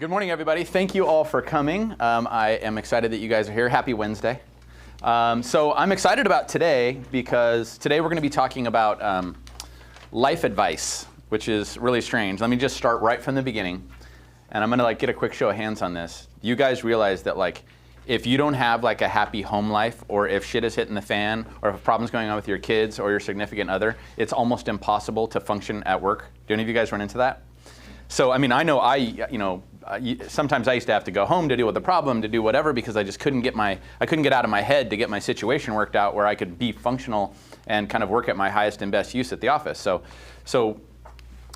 Good morning, everybody. Thank you all for coming. I am excited that you guys are here. Happy Wednesday. So I'm excited about today because today we're going to be talking about life advice, which is really strange. Let me just start right from the beginning, and I'm going to get a quick show of hands on this. You guys realize that if you don't have a happy home life, or if shit is hitting the fan, or if a problem's going on with your kids or your significant other, it's almost impossible to function at work. Do any of you guys run into that? So, I mean, I know sometimes I used to have to go home to deal with the problem, to do whatever, because I just couldn't get out of my head to get my situation worked out where I could be functional and kind of work at my highest and best use at the office. So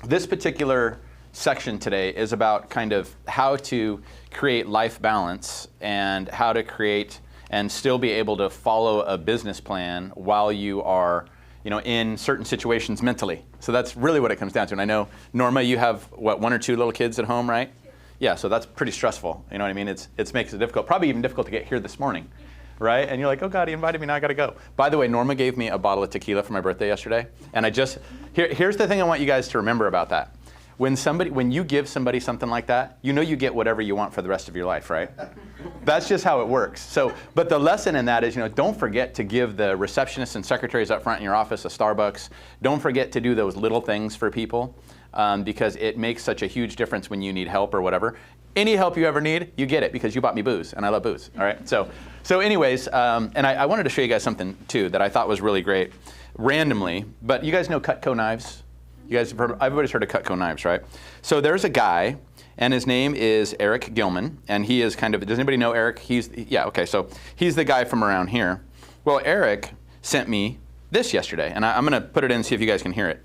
this particular section today is about kind of how to create life balance and how to create and still be able to follow a business plan while you are in certain situations mentally. So that's really what it comes down to. And I know, Norma, you have, one or two little kids at home, right? Yeah, so that's pretty stressful. You know what I mean? It makes it difficult. Probably even difficult to get here this morning, right? And you're like, oh God, he invited me, now I gotta go. By the way, Norma gave me a bottle of tequila for my birthday yesterday. And here's the thing I want you guys to remember about that. When you give somebody something like that, you get whatever you want for the rest of your life, right? That's just how it works. But the lesson in that is, don't forget to give the receptionists and secretaries up front in your office a Starbucks. Don't forget to do those little things for people, because it makes such a huge difference when you need help or whatever. Any help you ever need, you get it because you bought me booze, and I love booze. All right. So anyways, and I wanted to show you guys something too that I thought was really great, randomly. But you guys know Cutco knives. You guys have heard, everybody's heard of Cutco knives, right? So there's a guy, and his name is Eric Gilman, and he is kind of, does anybody know Eric? So he's the guy from around here. Well, Eric sent me this yesterday, and I'm gonna put it in and see if you guys can hear it.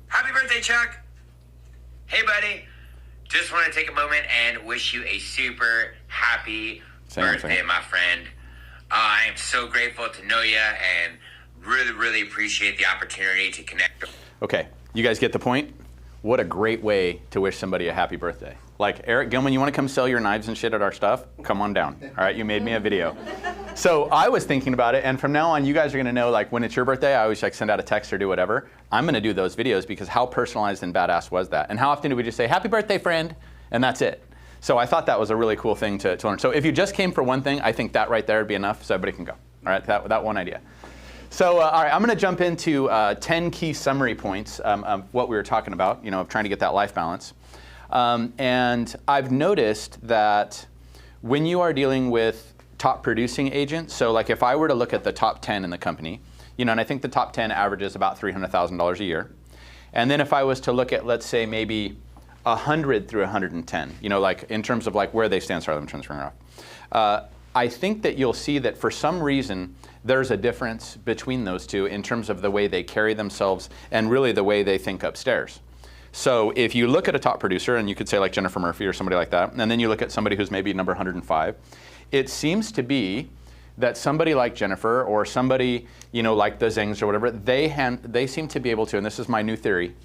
Happy birthday, Chuck. Hey, buddy. Just want to take a moment and wish you a super happy birthday, my friend. I am so grateful to know you and really appreciate the opportunity to connect. Okay, you guys get the point? What a great way to wish somebody a happy birthday. Eric Gilman, you want to come sell your knives and shit at our stuff? Come on down. All right, you made me a video. So I was thinking about it, and from now on, you guys are going to know, when it's your birthday, I always send out a text or do whatever. I'm going to do those videos because how personalized and badass was that? And how often do we just say, happy birthday, friend? And that's it. So I thought that was a really cool thing to learn. So if you just came for one thing, I think that right there would be enough so everybody can go. All right, that one idea. So, all right, I'm going to jump into 10 key summary points of what we were talking about, of trying to get that life balance. And I've noticed that when you are dealing with top producing agents, so if I were to look at the top 10 in the company, and I think the top 10 averages about $300,000 a year. And then if I was to look at, let's say, maybe 100 through 110, in terms of where they stand. Sorry, let me turn this ringer off. I think that you'll see that for some reason, there's a difference between those two in terms of the way they carry themselves and really the way they think upstairs. So if you look at a top producer, and you could say Jennifer Murphy or somebody like that, and then you look at somebody who's maybe number 105, it seems to be that somebody like Jennifer or somebody, like the Zings or whatever, they seem to be able to, and this is my new theory,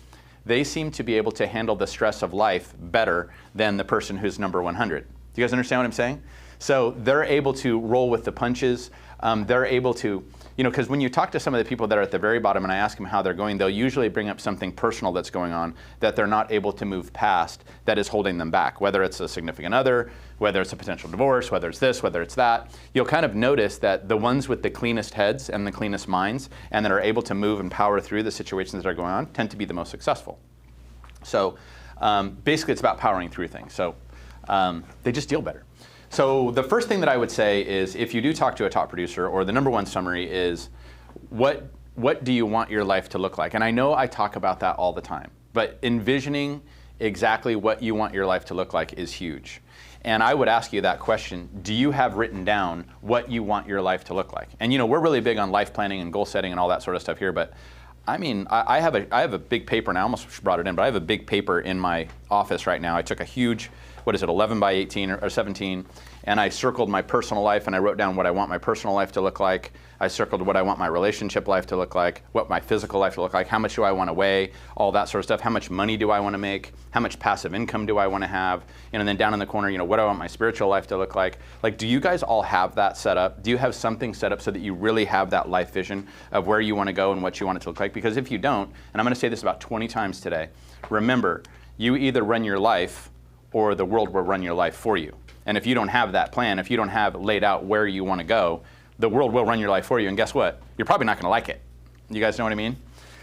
they seem to be able to handle the stress of life better than the person who's number 100. Do you guys understand what I'm saying? So they're able to roll with the punches. They're able to, because when you talk to some of the people that are at the very bottom and I ask them how they're going, they'll usually bring up something personal that's going on that they're not able to move past that is holding them back, whether it's a significant other, whether it's a potential divorce, whether it's this, whether it's that. You'll kind of notice that the ones with the cleanest heads and the cleanest minds and that are able to move and power through the situations that are going on tend to be the most successful. So basically it's about powering through things. So they just deal better. So the first thing that I would say is if you do talk to a top producer, or the number one summary is, what do you want your life to look like? And I know I talk about that all the time, but envisioning exactly what you want your life to look like is huge. And I would ask you that question, do you have written down what you want your life to look like? And we're really big on life planning and goal setting and all that sort of stuff here, but I mean, I have a big paper, and I almost brought it in, but I have a big paper in my office right now. I took a huge, 11 by 18 or 17, and I circled my personal life, and I wrote down what I want my personal life to look like. I circled what I want my relationship life to look like, what my physical life to look like, how much do I want to weigh, all that sort of stuff, how much money do I want to make, how much passive income do I want to have, and then down in the corner, what do I want my spiritual life to look like? Do you guys all have that set up? Do you have something set up so that you really have that life vision of where you want to go and what you want it to look like? Because if you don't, and I'm going to say this about 20 times today, remember, you either run your life or the world will run your life for you. And if you don't have that plan, if you don't have laid out where you want to go, the world will run your life for you. And guess what? You're probably not going to like it. You guys know what I mean?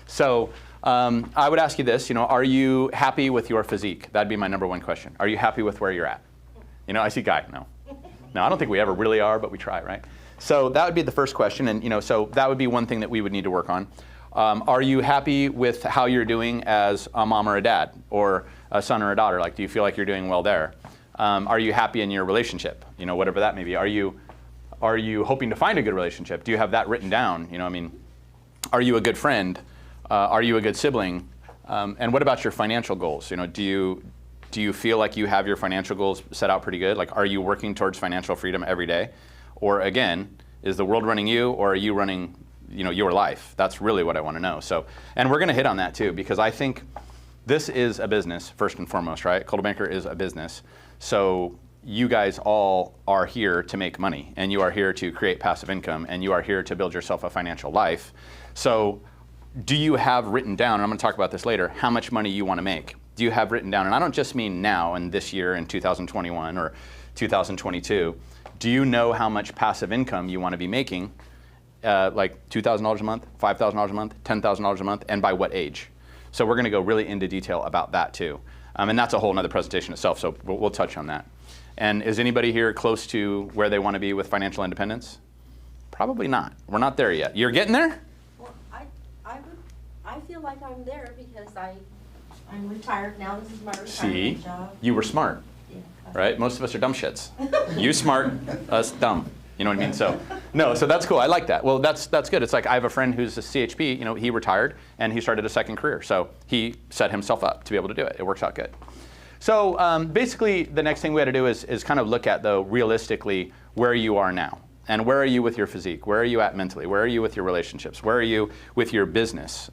So I would ask you this, are you happy with your physique? That'd be my number one question. Are you happy with where you're at? I see Guy, no. No, I don't think we ever really are, but we try, right? So that would be the first question. And, so that would be one thing that we would need to work on. Are you happy with how you're doing as a mom or a dad, or a son or a daughter? Like, do you feel like you're doing well there? Are you happy in your relationship? Whatever that may be. Are you hoping to find a good relationship? Do you have that written down? Are you a good friend? Are you a good sibling? And what about your financial goals? Do you feel like you have your financial goals set out pretty good? Like, are you working towards financial freedom every day? Or again, is the world running you, or are you running your life? That's really what I want to know. So, and we're going to hit on that too, because I think this is a business first and foremost, right? Coldwell Banker is a business. So you guys all are here to make money, and you are here to create passive income, and you are here to build yourself a financial life. So do you have written down, and I'm going to talk about this later, how much money you want to make? Do you have written down, and I don't just mean now and this year in 2021 or 2022, do you know how much passive income you want to be making, like $2,000 a month, $5,000 a month, $10,000 a month, and by what age? So we're going to go really into detail about that too. And that's a whole nother presentation itself, so we'll touch on that. And is anybody here close to where they want to be with financial independence? Probably not. We're not there yet. You're getting there? Well, I feel like I'm there because I'm retired now. This is my retirement job. You were smart, right? Most of us are dumb shits. You smart, us dumb. You know what I mean? So that's cool. I like that. Well, that's good. It's like I have a friend who's a CHP. He retired and he started a second career. So he set himself up to be able to do it. It works out good. So basically, the next thing we had to do is kind of look at, though, realistically where you are now. And where are you with your physique? Where are you at mentally? Where are you with your relationships? Where are you with your business?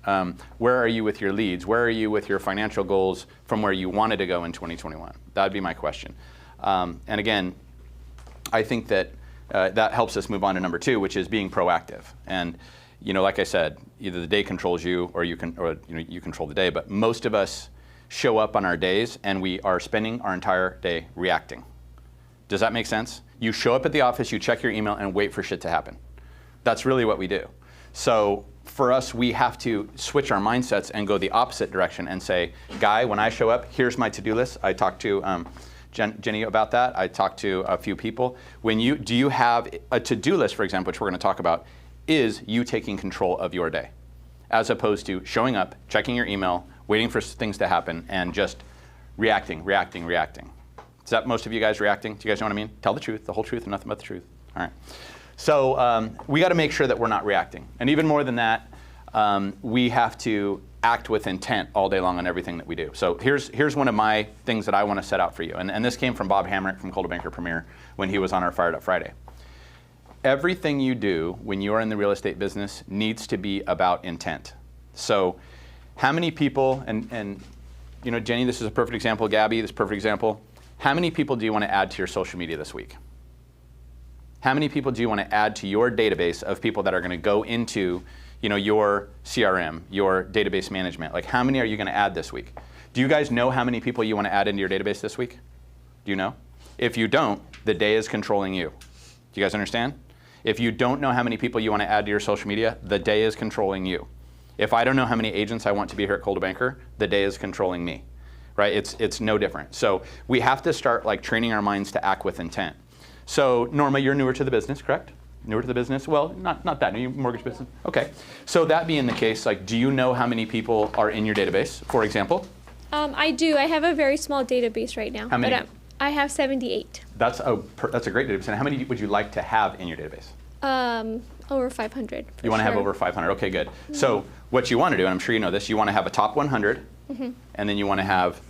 Where are you with your leads? Where are you with your financial goals from where you wanted to go in 2021? That would be my question. And again, I think that that helps us move on to number 2, which is being proactive. And like I said, either the day controls you, or you control the day. But most of us show up on our days and we are spending our entire day reacting. Does that make sense? You show up at the office, you check your email, and wait for shit to happen. That's really what we do. So for us, we have to switch our mindsets and go the opposite direction and say, Guy, when I show up, here's my to-do list. I talked to Jenny about that. I talked to a few people. Do you have a to-do list, for example, which we're going to talk about, is you taking control of your day, as opposed to showing up, checking your email, waiting for things to happen, and just reacting. Is that most of you guys reacting? Do you guys know what I mean? Tell the truth, the whole truth, and nothing but the truth. All right. So we got to make sure that we're not reacting. And even more than that, we have to act with intent all day long on everything that we do. So here's one of my things that I want to set out for you. And this came from Bob Hamrick from Coldwell Banker Premier when he was on our Fired Up Friday. Everything you do when you are in the real estate business needs to be about intent. So how many people, and Jenny, this is a perfect example. Gabby, this is a perfect example. How many people do you want to add to your social media this week? How many people do you want to add to your database of people that are going to go into your CRM, your database management? Like, how many are you going to add this week? Do you guys know how many people you want to add into your database this week? Do you know? If you don't, the day is controlling you. Do you guys understand? If you don't know how many people you want to add to your social media, the day is controlling you. If I don't know how many agents I want to be here at Coldwell Banker, the day is controlling me. Right? It's no different. So we have to start training our minds to act with intent. So Norma, you're newer to the business, correct? Newer to the business? Well, not that new, mortgage business. Okay. So that being the case, do you know how many people are in your database, for example? I do. I have a very small database right now. How many? But, I have 78. That's a great database. And how many would you like to have in your database? Over 500. You want to have over 500. Okay, good. Mm-hmm. So what you want to do, and I'm sure you know this, you want to have a top 100, mm-hmm. and then you want to have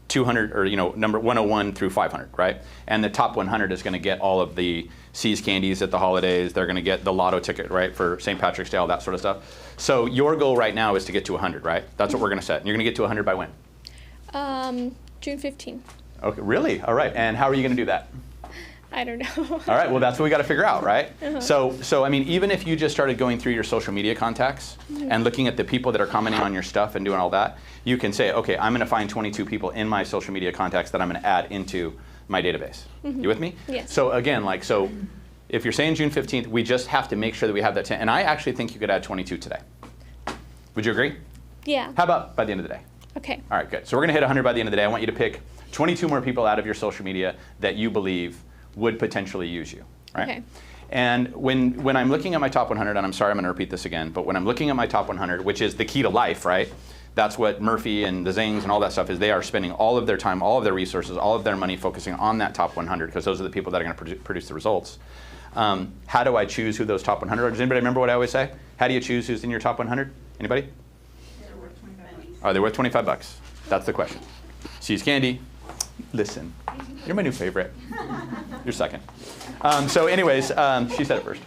200, or number 101 through 500, right? And the top 100 is going to get all of the C's candies at the holidays. They're going to get the lotto ticket, right, for St. Patrick's Day, all that sort of stuff. So your goal right now is to get to 100, right? That's what we're going to set. And you're going to get to 100 by when? June 15. Okay, really? All right. And how are you going to do that? I don't know. All right, well, that's what we got to figure out, right? So I mean, even if you just started going through your social media contacts and looking at the people that are commenting on your stuff and doing all that, you can say, okay, I'm going to find 22 people in my social media contacts that I'm going to add into my database. You with me? Yes. So again, like, so if you're saying June 15th, we just have to make sure that we have that 10. And I actually think you could add 22 today. Would you agree? Yeah. How about by the end of the day? Okay. All right, good. So we're going to hit 100 by the end of the day. I want you to pick 22 more people out of your social media that you believe would potentially use you, right? Okay. And when I'm looking at my top 100, and I'm sorry I'm going to repeat this again, but when I'm looking at my top 100, which is the key to life, right? That's what Murphy and the Zings and all that stuff is. They are spending all of their time, all of their resources, all of their money focusing on that top 100 because those are the people that are going to produce the results. How do I choose who those top 100 are? Does anybody remember what I always say? How do you choose who's in your top 100? Anybody? Are they worth 25 bucks? That's the question. Sees Candy. Listen, you're my new favorite. You're second. So anyways, she said it first.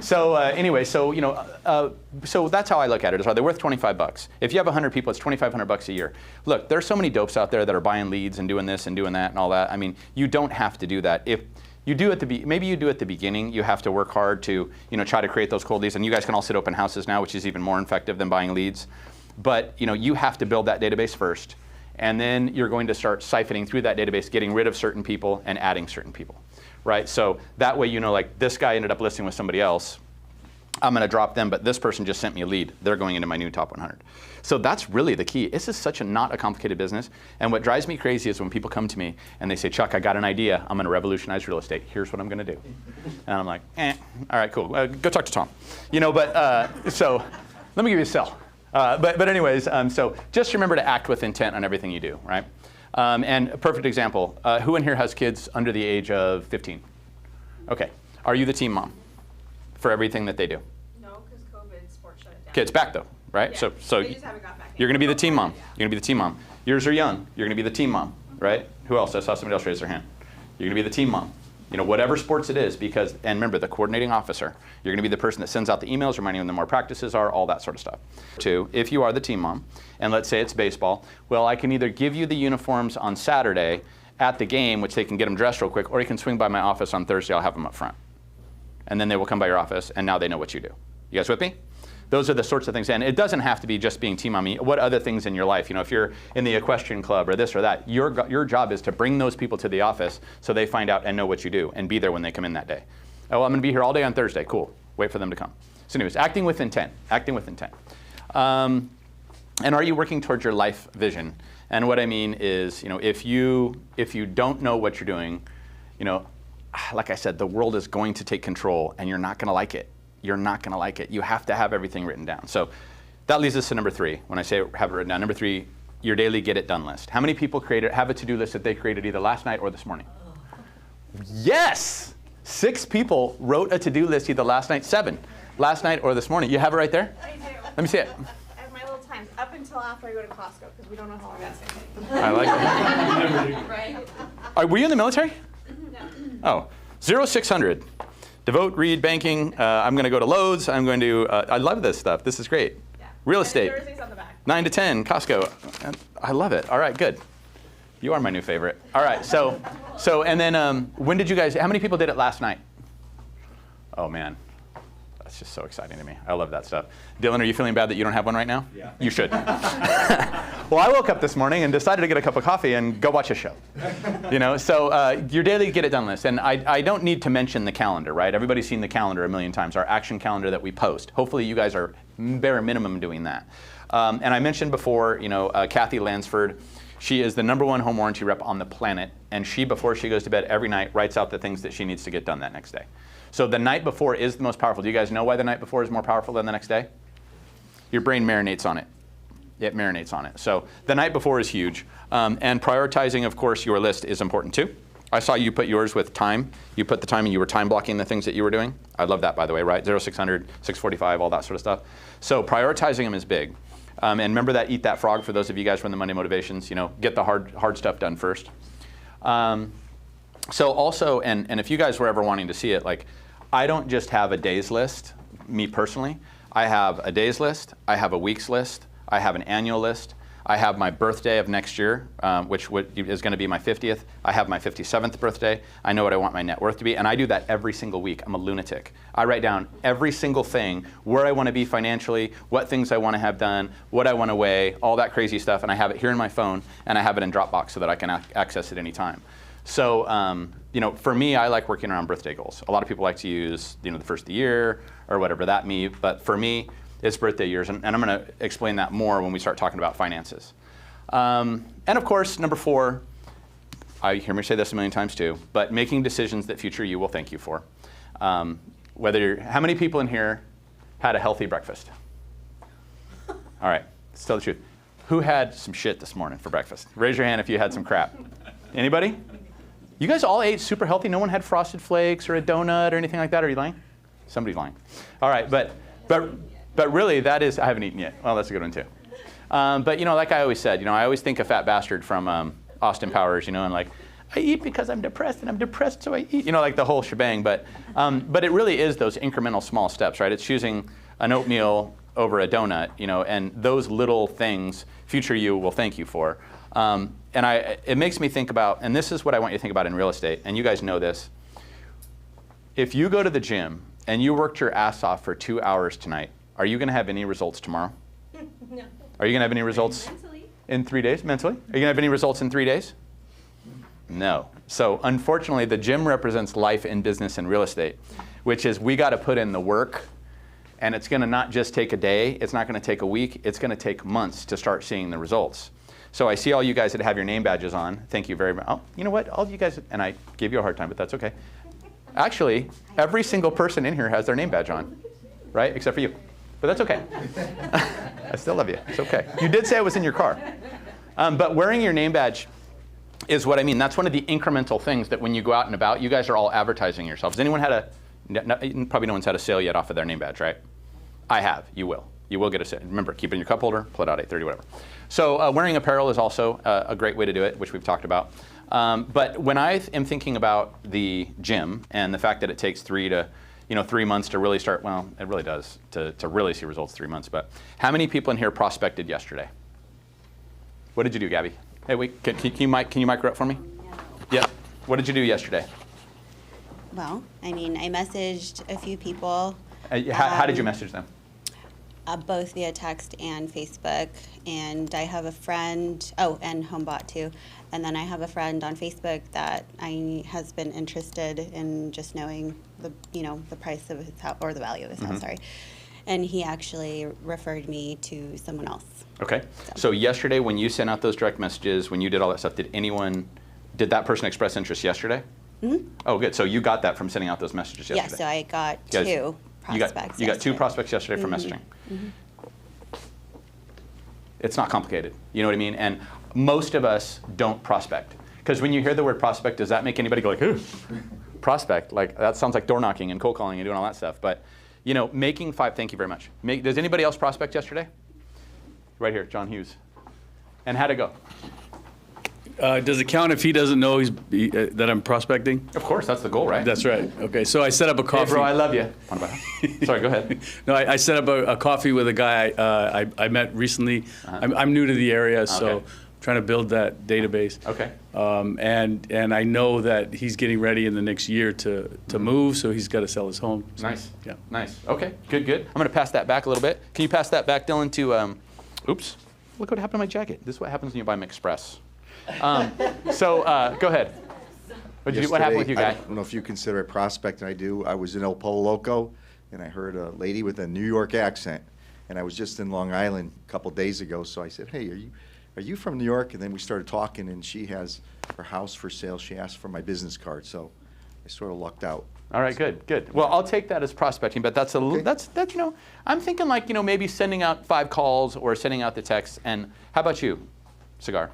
So anyway, so you know, so that's how I look at it. Is are they worth 25 bucks? If you have 100 people, it's 2,500 bucks a year. Look, there's so many dopes out there that are buying leads and doing this and doing that and all that. I mean, you don't have to do that. If you do maybe you do at the beginning. You have to work hard to try to create those cold leads. And you guys can all sit open houses now, which is even more effective than buying leads. But you have to build that database first. And then you're going to start siphoning through that database, getting rid of certain people and adding certain people, right? So that way, like this guy ended up listing with somebody else. I'm going to drop them, but this person just sent me a lead. They're going into my new top 100. So that's really the key. This is such not a complicated business. And what drives me crazy is when people come to me and they say, Chuck, I got an idea. I'm going to revolutionize real estate. Here's what I'm going to do. And I'm like, all right, cool. Go talk to Tom. So let me give you a sell. But anyways, so just remember to act with intent on everything you do, right? And a perfect example, who in here has kids under the age of 15? Okay. Are you the team mom for everything that they do? No, because COVID, sports shut it down. Okay, it's back though, right? Yeah, So they just haven't got back you're going to be the team mom. Yeah. You're going to be the team mom. Yours are young. You're going to be the team mom, right? Who else? I saw somebody else raise their hand. You're going to be the team mom. Whatever sports it is, and remember, the coordinating officer, you're going to be the person that sends out the emails, reminding them where practices are, all that sort of stuff. Two, if you are the team mom, and let's say it's baseball, well, I can either give you the uniforms on Saturday at the game, which they can get them dressed real quick, or you can swing by my office on Thursday, I'll have them up front. And then they will come by your office, and now they know what you do. You guys with me? Those are the sorts of things, and it doesn't have to be just being team mommy. What other things in your life? If you're in the equestrian club or this or that, your job is to bring those people to the office so they find out and know what you do and be there when they come in that day. Oh, I'm going to be here all day on Thursday. Cool. Wait for them to come. So anyways, acting with intent. Acting with intent. And are you working towards your life vision? And what I mean is, if you don't know what you're doing, like I said, the world is going to take control, and you're not going to like it. You're not going to like it. You have to have everything written down. So that leads us to number 3. When I say have it written down, number 3, your daily get it done list. How many people have a to-do list that they created either last night or this morning? Yes! 6 people wrote a to-do list either last night, 7, last night or this morning. You have it right there? I do. Let me see it. I have my little times up until after I go to Costco because we don't know how long that's going to take. I like it. Right? Were you in the military? No. Oh, 0600. Devote, read, banking. I'm going to go to Lowe's. I'm going to, I love this stuff. This is great. Yeah. Real And estate. Thursday's on the back. 9 to 10, Costco. I love it. All right, good. You are my new favorite. All right, so and then when did you guys, how many people did it last night? Oh, man. That's just so exciting to me. I love that stuff. Dylan, are you feeling bad that you don't have one right now? Yeah. You should. Well, I woke up this morning and decided to get a cup of coffee and go watch a show. So your daily get it done list. And I don't need to mention the calendar, right? Everybody's seen the calendar a million times, our action calendar that we post. Hopefully you guys are bare minimum doing that. And I mentioned before, Kathy Lansford, she is the #1 home warranty rep on the planet. And she, before she goes to bed every night, writes out the things that she needs to get done that next day. So the night before is the most powerful. Do you guys know why the night before is more powerful than the next day? Your brain marinates on it. It marinates on it. So the night before is huge. And prioritizing, of course, your list is important too. I saw you put yours with time. You put the time and you were time blocking the things that you were doing. I love that, by the way, right? 0600, 645, all that sort of stuff. So prioritizing them is big. And remember that eat that frog for those of you guys from the Monday Motivations, get the hard stuff done first. So also, and if you guys were ever wanting to see it, I don't just have a days list, me personally. I have a days list, I have a weeks list, I have an annual list, I have my birthday of next year, which is going to be my 50th. I have my 57th birthday. I know what I want my net worth to be, and I do that every single week. I'm a lunatic. I write down every single thing, where I want to be financially, what things I want to have done, what I want to weigh, all that crazy stuff, and I have it here in my phone, and I have it in Dropbox so that I can access it anytime. So, for me, I like working around birthday goals. A lot of people like to use, the first of the year or whatever that means, but for me, it's birthday years, and I'm going to explain that more when we start talking about finances. And of course, number 4, I hear me say this a million times too, but making decisions that future you will thank you for. How many people in here had a healthy breakfast? All right, let's tell the truth. Who had some shit this morning for breakfast? Raise your hand if you had some crap. Anybody? You guys all ate super healthy? No one had Frosted Flakes or a donut or anything like that? Are you lying? Somebody's lying. All right, but really, that is, I haven't eaten yet. Well, that's a good one too. But like I always said, I always think of Fat Bastard from Austin Powers, and like, I eat because I'm depressed, and I'm depressed, so I eat, like the whole shebang. But it really is those incremental small steps, right? It's choosing an oatmeal over a donut, and those little things, future you will thank you for. It makes me think about, and this is what I want you to think about in real estate, and you guys know this. If you go to the gym and you worked your ass off for 2 hours tonight, are you going to have any results tomorrow? No. Are you going to have any results Mentally. in 3 days, mentally? Are you going to have any results in 3 days? No. So unfortunately, the gym represents life in business and real estate, which is we got to put in the work, and it's going to not just take a day, it's not going to take a week, it's going to take months to start seeing the results. So I see all you guys that have your name badges on. Thank you very much. Oh, you know what? All of you guys, and I gave you a hard time, but that's okay. Actually, every single person in here has their name badge on, right? Except for you. But that's okay. I still love you. It's okay. You did say it was in your car. But wearing your name badge is what I mean. That's one of the incremental things that when you go out and about, you guys are all advertising yourselves. Has anyone had probably no one's had a sale yet off of their name badge, right? I have. You will. You will get a sale. Remember, keep it in your cup holder, pull it out 8:30, whatever. So wearing apparel is also a great way to do it, which we've talked about. But when I am thinking about the gym and the fact that it takes 3 months to really start, well, it really does, to really see results, 3 months. But how many people in here prospected yesterday? What did you do, Gabby? Hey, wait, can you mic her up for me? Yep. What did you do yesterday? Well, I messaged a few people. How did you message them? Both via text and Facebook. And I have a friend, and HomeBot too. And then I have a friend on Facebook that has been interested in just knowing the price of his house, or the value of his house, sorry. And he actually referred me to someone else. Okay. So yesterday when you sent out those direct messages, when you did all that stuff, did that person express interest yesterday? Mm-hmm. Oh, good. So you got that from sending out those messages yesterday? Yeah, so I got 2 prospects. You got 2 prospects yesterday from messaging. Mm-hmm. It's not complicated. You know what I mean? And most of us don't prospect. Because when you hear the word prospect, does that make anybody go like, ooh, prospect? Like, that sounds like door knocking and cold calling and doing all that stuff. But, making 5, thank you very much. Does anybody else prospect yesterday? Right here, John Hughes. And how'd it go? Does it count if he doesn't know that I'm prospecting? Of course, that's the goal, right? That's right. Okay, so I set up a coffee. Hey, bro, I love you. Sorry, go ahead. No, I set up a coffee with a guy I met recently. I'm new to the area, so I'm trying to build that database. Okay. And I know that he's getting ready in the next year to move, so he's got to sell his home. So, nice. Yeah. Nice. Okay. Good. I'm going to pass that back a little bit. Can you pass that back, Dylan? To oops. Look what happened to my jacket. This is what happens when you buy McExpress. Go ahead. What happened with you, guy? I don't know if you consider it prospecting. I do. I was in El Polo Loco, and I heard a lady with a New York accent. And I was just in Long Island a couple days ago, so I said, hey, are you from New York? And then we started talking, and she has her house for sale. She asked for my business card, so I sort of lucked out. All right, good. Well, I'll take that as prospecting, but that's I'm thinking like, maybe sending out 5 calls or sending out the text. And how about you, Cigar?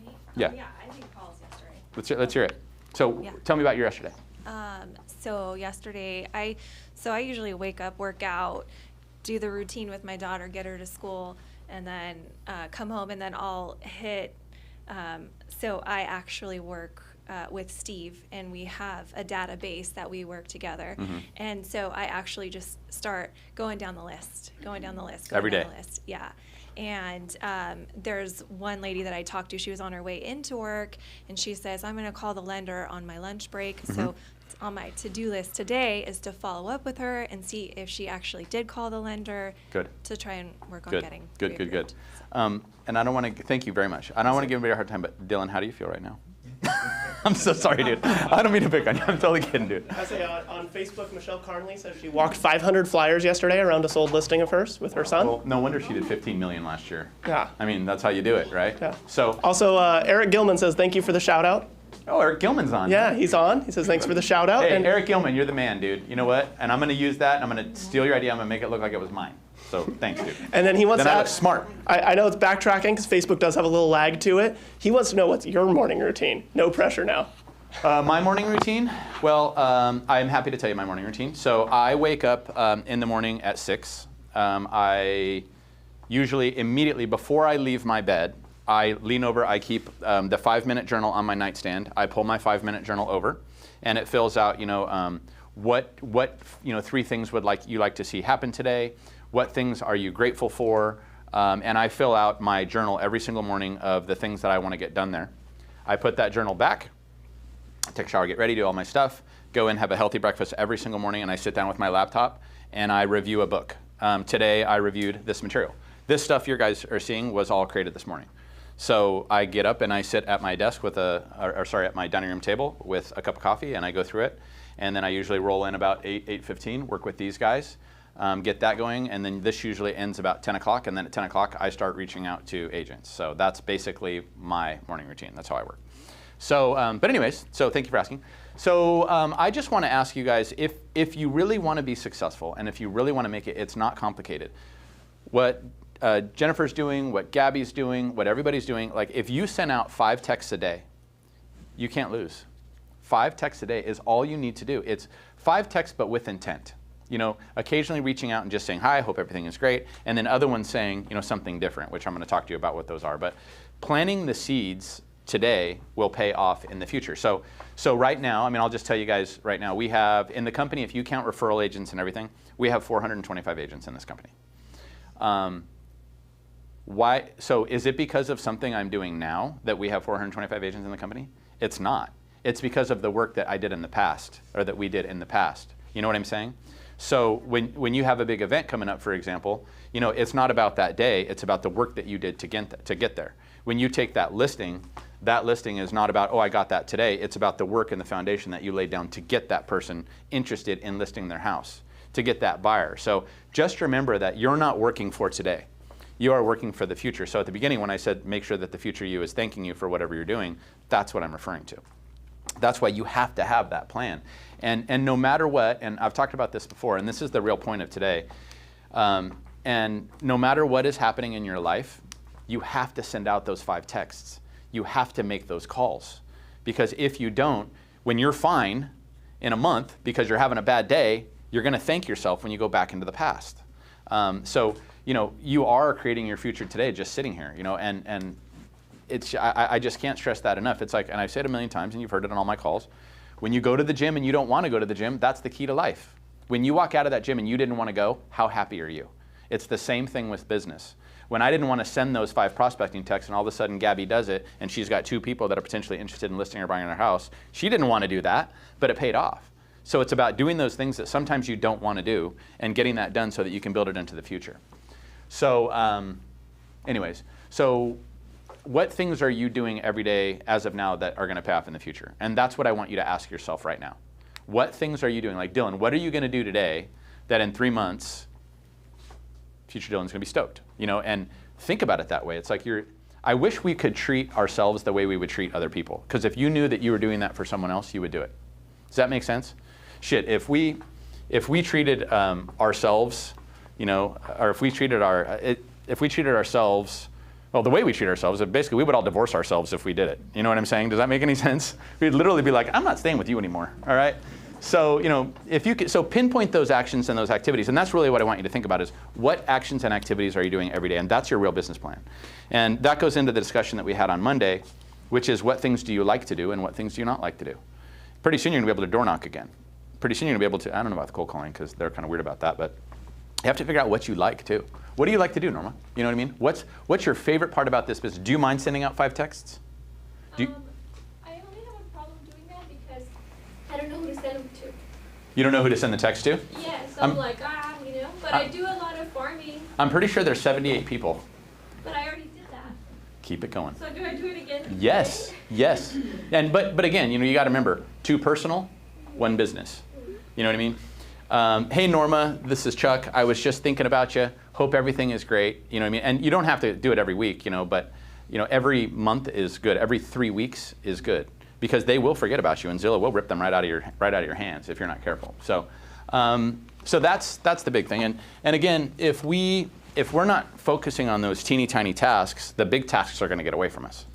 Me? Yeah. Yeah, I think calls yesterday. Let's hear it. So tell me about your yesterday. So yesterday, I usually wake up, work out, do the routine with my daughter, get her to school, and then come home, and then I'll hit. So I actually work with Steve, and we have a database that we work together. And so I actually just start going down the list. Every day. Yeah. And there's one lady that I talked to, she was on her way into work, and she says, I'm going to call the lender on my lunch break. So on my to-do list today is to follow up with her and see if she actually did call the lender. Good. To try and work on getting Good. pre-approved. And I don't want to, thank you very much. I don't want to give anybody a hard time, but Dylan, how do you feel right now? I'm so sorry, dude. I don't mean to pick on you. I'm totally kidding, dude. I say on Facebook, Michelle Carnley says she walked 500 flyers yesterday around a sold listing of hers with her son. Well, no wonder she did 15 million last year. Yeah. I mean, that's how you do it, right? Yeah. So. Also, Eric Gilman says thank you for the shout out. Oh, Eric Gilman's on. Yeah, he's on. He says thanks for the shout out. Hey, and Eric Gilman, you're the man, dude. You know what? And I'm going to use that, and I'm going to steal your idea. I'm going to make it look like it was mine. So thanks, dude. And then he wants to I add, look smart. I know it's backtracking because Facebook does have a little lag to it. He wants to know what's your morning routine. No pressure now. My morning routine? Well, I'm happy to tell you my morning routine. So I wake up in the morning at 6. I usually immediately, before I leave my bed, I lean over, I keep the 5-minute journal on my nightstand. I pull my 5-minute journal over, and it fills out, what 3 things would you like to see happen today? What things are you grateful for? And I fill out my journal every single morning of the things that I want to get done there. I put that journal back, take a shower, get ready, do all my stuff, go in, have a healthy breakfast every single morning, and I sit down with my laptop and I review a book. Today I reviewed this material. This stuff you guys are seeing was all created this morning. So I get up and I sit at my desk with at my dining room table with a cup of coffee, and I go through it. And then I usually roll in about 8:15, work with these guys, get that going, and then this usually ends about 10 o'clock, and then at 10 o'clock I start reaching out to agents. So that's basically my morning routine. That's how I work. So, but anyways, so thank you for asking. So I just want to ask you guys, if you really want to be successful, and if you really want to make it, it's not complicated. What Jennifer's doing, what Gabby's doing, what everybody's doing, like if you send out 5 texts a day, you can't lose. 5 texts a day is all you need to do. It's 5 texts but with intent. Occasionally reaching out and just saying, hi, hope everything is great, and then other ones saying, something different, which I'm going to talk to you about what those are. But planting the seeds today will pay off in the future. So right now, I'll just tell you guys right now, we have, in the company, if you count referral agents and everything, we have 425 agents in this company. Why? So is it because of something I'm doing now that we have 425 agents in the company? It's not. It's because of the work that I did in the past, or that we did in the past. You know what I'm saying? So when you have a big event coming up, for example, it's not about that day, it's about the work that you did to get there. When you take that listing is not about, oh, I got that today. It's about the work and the foundation that you laid down to get that person interested in listing their house, to get that buyer. So just remember that you're not working for today. You are working for the future. So at the beginning when I said make sure that the future you is thanking you for whatever you're doing, that's what I'm referring to. That's why you have to have that plan. And no matter what, and I've talked about this before, and this is the real point of today, and no matter what is happening in your life, you have to send out those 5 texts. You have to make those calls. Because if you don't, when you're fine in a month because you're having a bad day, you're going to thank yourself when you go back into the past. So you are creating your future today just sitting here, and it's, I just can't stress that enough. It's like, and I've said it a million times, and you've heard it on all my calls, when you go to the gym and you don't want to go to the gym, that's the key to life. When you walk out of that gym and you didn't want to go, how happy are you? It's the same thing with business. When I didn't want to send those 5 prospecting texts and all of a sudden Gabby does it and she's got 2 people that are potentially interested in listing or buying their house, she didn't want to do that, but it paid off. So it's about doing those things that sometimes you don't want to do and getting that done so that you can build it into the future. So anyways, so what things are you doing every day as of now that are going to pay off in the future? And that's what I want you to ask yourself right now. What things are you doing? Like Dylan, what are you going to do today that in 3 months, future Dylan's going to be stoked? And think about it that way. It's like I wish we could treat ourselves the way we would treat other people. Because if you knew that you were doing that for someone else, you would do it. Does that make sense? Shit, if we treated ourselves, or if we treated ourselves, well, the way we treat ourselves, basically we would all divorce ourselves if we did it. You know what I'm saying? Does that make any sense? We'd literally be like, I'm not staying with you anymore, all right? So, if you could, so pinpoint those actions and those activities, and that's really what I want you to think about is what actions and activities are you doing every day, and that's your real business plan. And that goes into the discussion that we had on Monday which is what things do you like to do and what things do you not like to do. Pretty soon you're gonna be able to door knock again. Pretty soon you're gonna be able to, I don't know about the cold calling because they're kind of weird about that, but you have to figure out what you like too. What do you like to do, Norma? You know what I mean? What's your favorite part about this business? Do you mind sending out 5 texts? I only have a problem doing that because I don't know who to send them to. You don't know who to send the text to? Yes, I'm like, but I do a lot of farming. I'm pretty sure there's 78 people. But I already did that. Keep it going. So do I do it again? Yes, yes. And but again, you got to remember, 2 personal, 1 business. You know what I mean? Hey Norma, this is Chuck. I was just thinking about you. Hope everything is great. You know what I mean? And you don't have to do it every week, but every month is good. Every 3 weeks is good because they will forget about you, and Zillow will rip them right out of your hands if you're not careful. So, so that's the big thing. And again, if we're not focusing on those teeny tiny tasks, the big tasks are going to get away from us.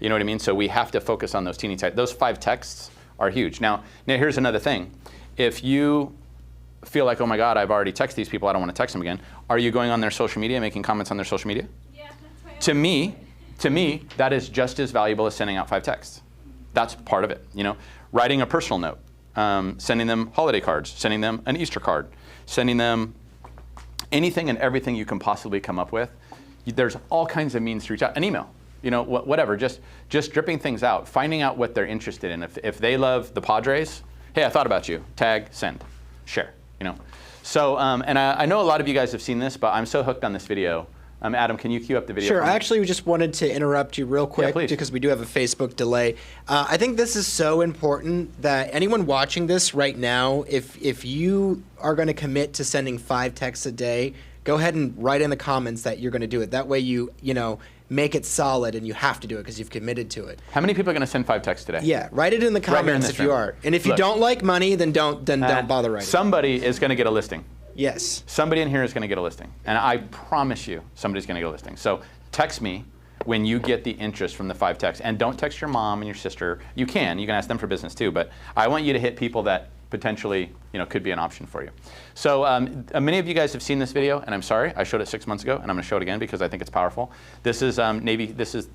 You know what I mean? So we have to focus on those teeny tiny. Those 5 texts are huge. Now here's another thing. If you feel like, oh my God, I've already texted these people, I don't want to text them again. Are you going on their social media, making comments on their social media? Yeah, that's why. To me, that is just as valuable as sending out 5 texts. That's part of it. Writing a personal note, sending them holiday cards, sending them an Easter card, sending them anything and everything you can possibly come up with. There's all kinds of means to reach out. An email, whatever. Just dripping things out, finding out what they're interested in. If they love the Padres, hey, I thought about you. Tag, send, share. So and I know a lot of you guys have seen this, but I'm so hooked on this video. Adam, can you cue up the video? Sure. I actually just wanted to interrupt you real quick because we do have a Facebook delay. I think this is so important that anyone watching this right now, if you are going to commit to sending 5 texts a day, go ahead and write in the comments that you're going to do it. That way you make it solid and you have to do it because you've committed to it. How many people are going to send 5 texts today? Yeah, write it in the comments if you are. And if you don't like money, then don't bother writing. Somebody is going to get a listing. Yes. Somebody in here is going to get a listing. And I promise you, somebody's going to get a listing. So text me when you get the interest from the 5 texts. And don't text your mom and your sister. You can ask them for business too. But I want you to hit people that potentially could be an option for you. So many of you guys have seen this video, and I'm sorry, I showed it 6 months ago, and I'm going to show it again because I think it's powerful. This is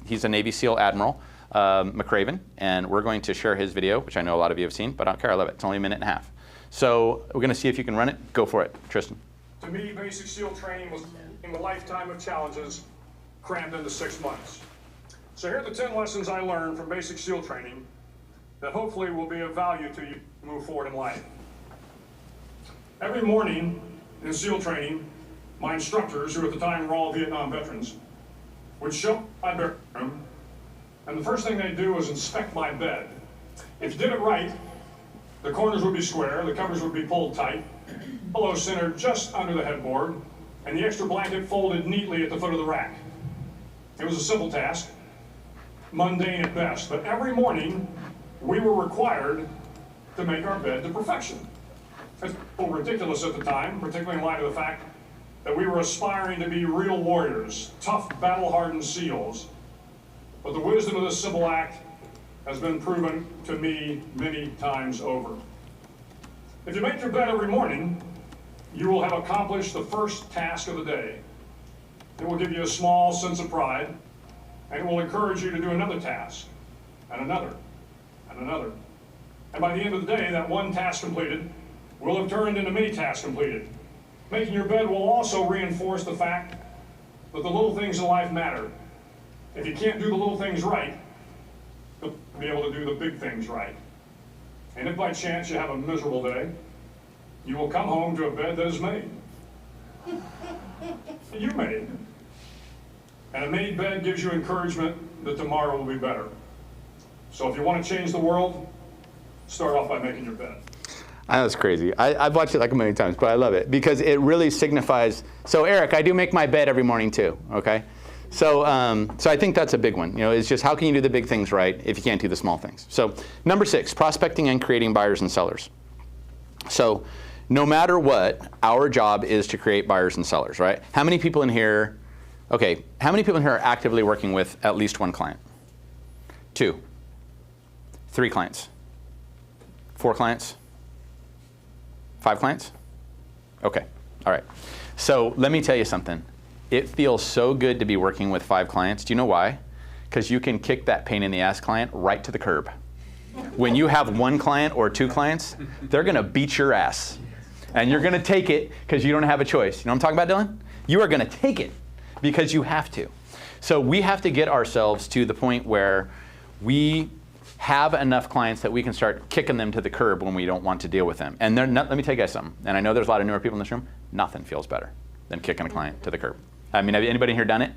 he's a Navy SEAL Admiral, McRaven, and we're going to share his video, which I know a lot of you have seen, but I don't care, I love it. It's only 1.5 minutes. So we're going to see if you can run it. Go for it, Tristan. To me, basic SEAL training was a lifetime of challenges crammed into 6 months. So here are the 10 lessons I learned from basic SEAL training that hopefully will be of value to you to move forward in life. Every morning in SEAL training, my instructors, who at the time were all Vietnam veterans, would show up my bedroom, and the first thing they'd do was inspect my bed. If you did it right, the corners would be square, the covers would be pulled tight, pillow centered just under the headboard, and the extra blanket folded neatly at the foot of the rack. It was a simple task, mundane at best, but every morning we were required to make our bed to perfection. It's ridiculous at the time, particularly in light of the fact that we were aspiring to be real warriors, tough, battle-hardened SEALs. But the wisdom of this simple act has been proven to me many times over. If you make your bed every morning, you will have accomplished the first task of the day. It will give you a small sense of pride, and it will encourage you to do another task, and another, and another. And by the end of the day, that one task completed will have turned into many tasks completed. Making your bed will also reinforce the fact that the little things in life matter. If you can't do the little things right, you'll be able to do the big things right. And if by chance you have a miserable day, you will come home to a bed that is made. You made. And a made bed gives you encouragement that tomorrow will be better. So if you want to change the world, start off by making your bed. I know it's crazy. I've watched it like a million times, but I love it because it really signifies. So Eric, I do make my bed every morning too, okay? So I think that's a big one. It's just how can you do the big things right if you can't do the small things? So number 6, prospecting and creating buyers and sellers. So no matter what, our job is to create buyers and sellers, right? How many people in here, how many people in here are actively working with at least 1 client? 2, 3 clients, 4 clients, 5 clients? Okay, all right. So let me tell you something. It feels so good to be working with 5 clients. Do you know why? because you can kick that pain in the ass client right to the curb. When you have one client or two clients, they're going to beat your ass. And you're going to take it because you don't have a choice. You know what I'm talking about, Dylan? You are going to take it because you have to. So we have to get ourselves to the point where we have enough clients that we can start kicking them to the curb when we don't want to deal with them. And let me tell you guys something. And I know there's a lot of newer people in this room. Nothing feels better than kicking a client to the curb. I mean, have anybody here done it?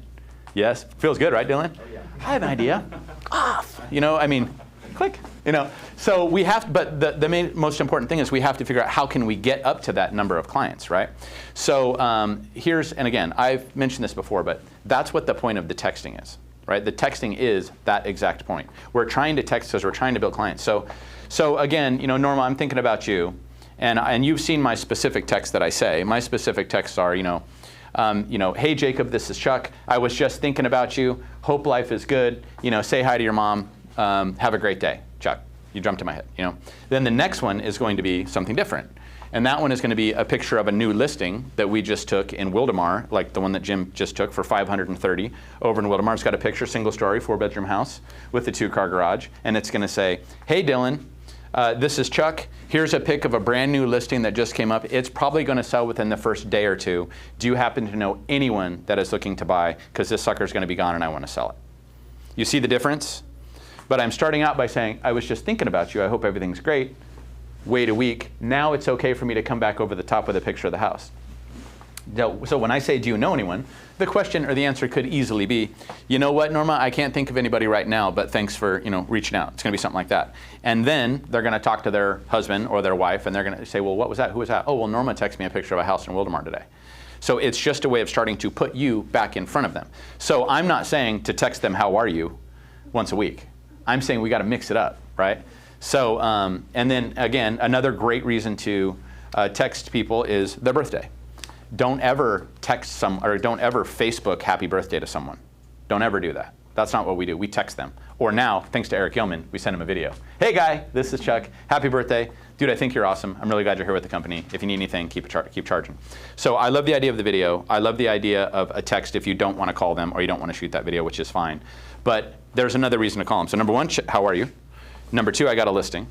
Yes? Feels good, right, Dylan? Oh, yeah. I have an idea. Off. You know, I mean, click. You know, so we have, but the most important thing is we have to figure out how can we get up to that number of clients, right? So and again, I've mentioned this before, but that's what the point of the texting is, right? The texting is that exact point. We're trying to text because we're trying to build clients. So again, you know, Norma, I'm thinking about you, and you've seen my specific texts that I say. My specific texts are, hey Jacob, this is Chuck. I was just thinking about you. Hope life is good. You know, say hi to your mom. Have a great day, Chuck. You jumped in my head, you know. Then the next one is going to be something different. And that one is going to be a picture of a new listing that we just took in Wildemar, like the one that Jim just took for $530 over in Wildemar. It's got a picture, single story, 4-bedroom house with a 2-car garage. And it's going to say, hey Dylan, this is Chuck. Here's a pic of a brand new listing that just came up. It's probably going to sell within the first day or two. Do you happen to know anyone that is looking to buy? Because this sucker's going to be gone and I want to sell it. You see the difference? But I'm starting out by saying, I was just thinking about you. I hope everything's great. Wait a week. Now it's okay for me to come back over the top with a picture of the house. So when I say, do you know anyone? The question or the answer could easily be, you know what, Norma, I can't think of anybody right now, but thanks for reaching out. It's going to be something like that. And then they're going to talk to their husband or their wife, and they're going to say, well, what was that? Who was that? Oh, well, Norma texted me a picture of a house in Wildemar today. So it's just a way of starting to put you back in front of them. So I'm not saying to text them, how are you, once a week. I'm saying we got to mix it up, right? So, and then again, another great reason to text people is their birthday. Don't ever don't ever Facebook happy birthday to someone. Don't ever do that. That's not what we do. We text them. Or now, thanks to Eric Gilman, we send him a video. Hey guy, this is Chuck. Happy birthday. Dude, I think you're awesome. I'm really glad you're here with the company. If you need anything, keep charging. So I love the idea of the video. I love the idea of a text if you don't want to call them or you don't want to shoot that video, which is fine. But there's another reason to call them. So number 1, how are you? Number 2, I got a listing.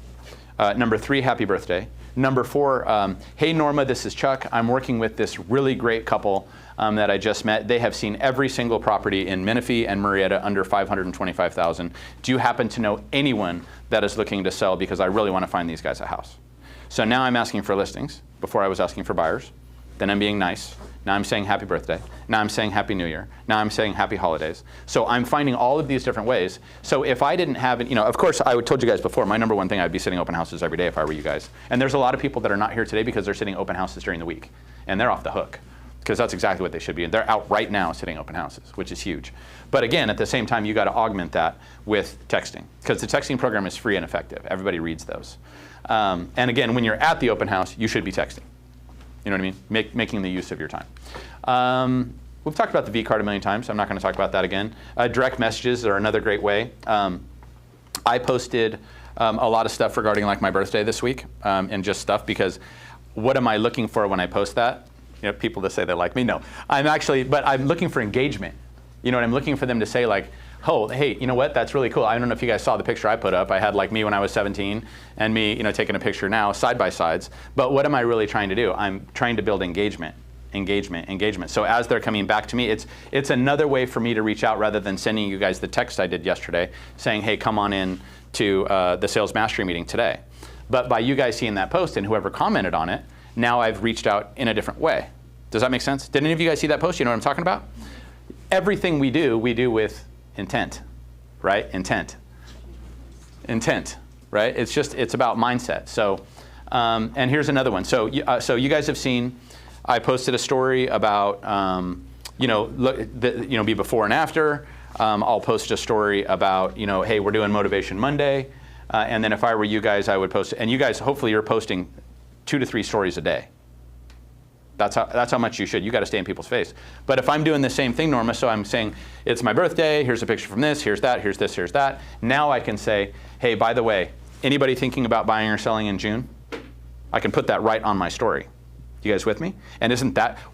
Number 3, happy birthday. Number 4, hey Norma, this is Chuck. I'm working with this really great couple that I just met. They have seen every single property in Menifee and Murrieta under $525,000. Do you happen to know anyone that is looking to sell? Because I really want to find these guys a house. So now I'm asking for listings. Before I was asking for buyers. Then I'm being nice. Now I'm saying happy birthday. Now I'm saying happy new year. Now I'm saying happy holidays. So I'm finding all of these different ways. So if I didn't have it, of course, I told you guys before, my number 1 thing, I'd be sitting open houses every day if I were you guys. And there's a lot of people that are not here today because they're sitting open houses during the week. And they're off the hook. Because that's exactly what they should be. And they're out right now sitting open houses, which is huge. But again, at the same time, you got to augment that with texting. Because the texting program is free and effective. Everybody reads those. And again, when you're at the open house, you should be texting. You know what I mean? Making the use of your time. We've talked about the V card a million times. I'm not going to talk about that again. Direct messages are another great way. I posted a lot of stuff regarding like my birthday this week and just stuff because what am I looking for when I post that? People that say they like me. No, but I'm looking for engagement. You know what I'm looking for them to say like, oh, hey, you know what? That's really cool. I don't know if you guys saw the picture I put up. I had like me when I was 17 and me, taking a picture now, side by sides. But what am I really trying to do? I'm trying to build engagement. So as they're coming back to me, it's another way for me to reach out rather than sending you guys the text I did yesterday saying, hey, come on in to the sales mastery meeting today. But by you guys seeing that post and whoever commented on it, now I've reached out in a different way. Does that make sense? Did any of you guys see that post? You know what I'm talking about? Everything we do with intent, right? Intent, right? It's about mindset. So, and here's another one. So you guys have seen, I posted a story about, be before and after. I'll post a story about, hey, we're doing Motivation Monday. And then if I were you guys, I would post, and you guys, hopefully you're posting 2 to 3 stories a day. That's how much you should. You got to stay in people's face. But if I'm doing the same thing, Norma, so I'm saying, it's my birthday, here's a picture from this, here's that, here's this, here's that. Now I can say, hey, by the way, anybody thinking about buying or selling in June? I can put that right on my story. You guys with me? And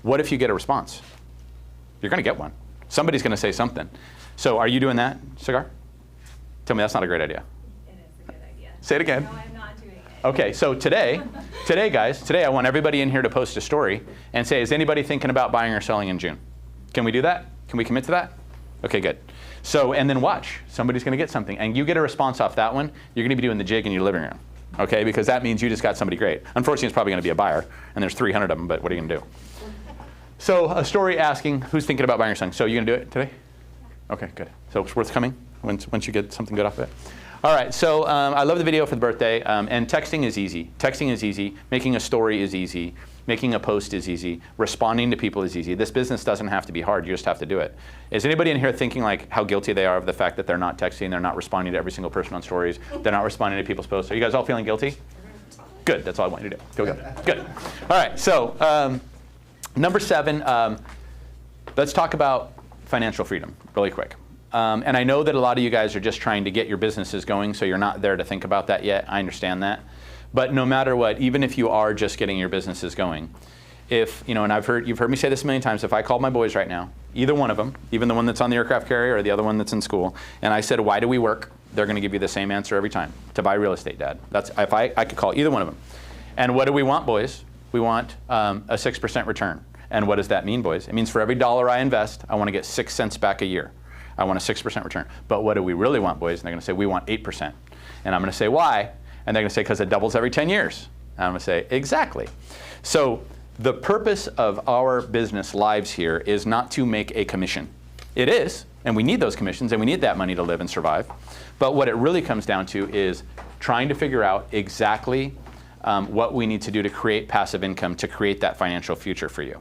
what if you get a response? You're going to get one. Somebody's going to say something. So are you doing that, Cigar? Tell me that's not a great idea. It is a good idea. Say it again. No, I'm not doing it. Okay, so today I want everybody in here to post a story and say, is anybody thinking about buying or selling in June? Can we do that? Can we commit to that? Okay, good. So, and then watch. Somebody's going to get something. And you get a response off that one, you're going to be doing the jig in your living room. Okay, because that means you just got somebody great. Unfortunately, it's probably going to be a buyer, and there's 300 of them, but what are you going to do? So a story asking, who's thinking about buying or selling? So you going to do it today? Okay, good. So it's worth coming once you get something good off of it. All right, so I love the video for the birthday, and texting is easy. Texting is easy. Making a story is easy. Making a post is easy. Responding to people is easy. This business doesn't have to be hard. You just have to do it. Is anybody in here thinking like how guilty they are of the fact that they're not texting, they're not responding to every single person on stories, they're not responding to people's posts? Are you guys all feeling guilty? Good, that's all I want you to do. Feel good. Good. All right, so number 7, let's talk about financial freedom really quick. And I know that a lot of you guys are just trying to get your businesses going, so you're not there to think about that yet. I understand that. But no matter what, even if you are just getting your businesses going, if, you know, and you've heard me say this a million times, if I called my boys right now, either one of them, even the one that's on the aircraft carrier or the other one that's in school, and I said, why do we work? They're going to give you the same answer every time. To buy real estate, Dad. That's, if I could call either one of them. And what do we want, boys? We want a 6% return. And what does that mean, boys? It means for every dollar I invest, I want to get 6 cents back a year. I want a 6% return. But what do we really want, boys? And they're going to say, we want 8%. And I'm going to say, why? And they're going to say, because it doubles every 10 years. And I'm going to say, exactly. So the purpose of our business lives here is not to make a commission. It is, and we need those commissions, and we need that money to live and survive. But what it really comes down to is trying to figure out exactly what we need to do to create passive income, to create that financial future for you.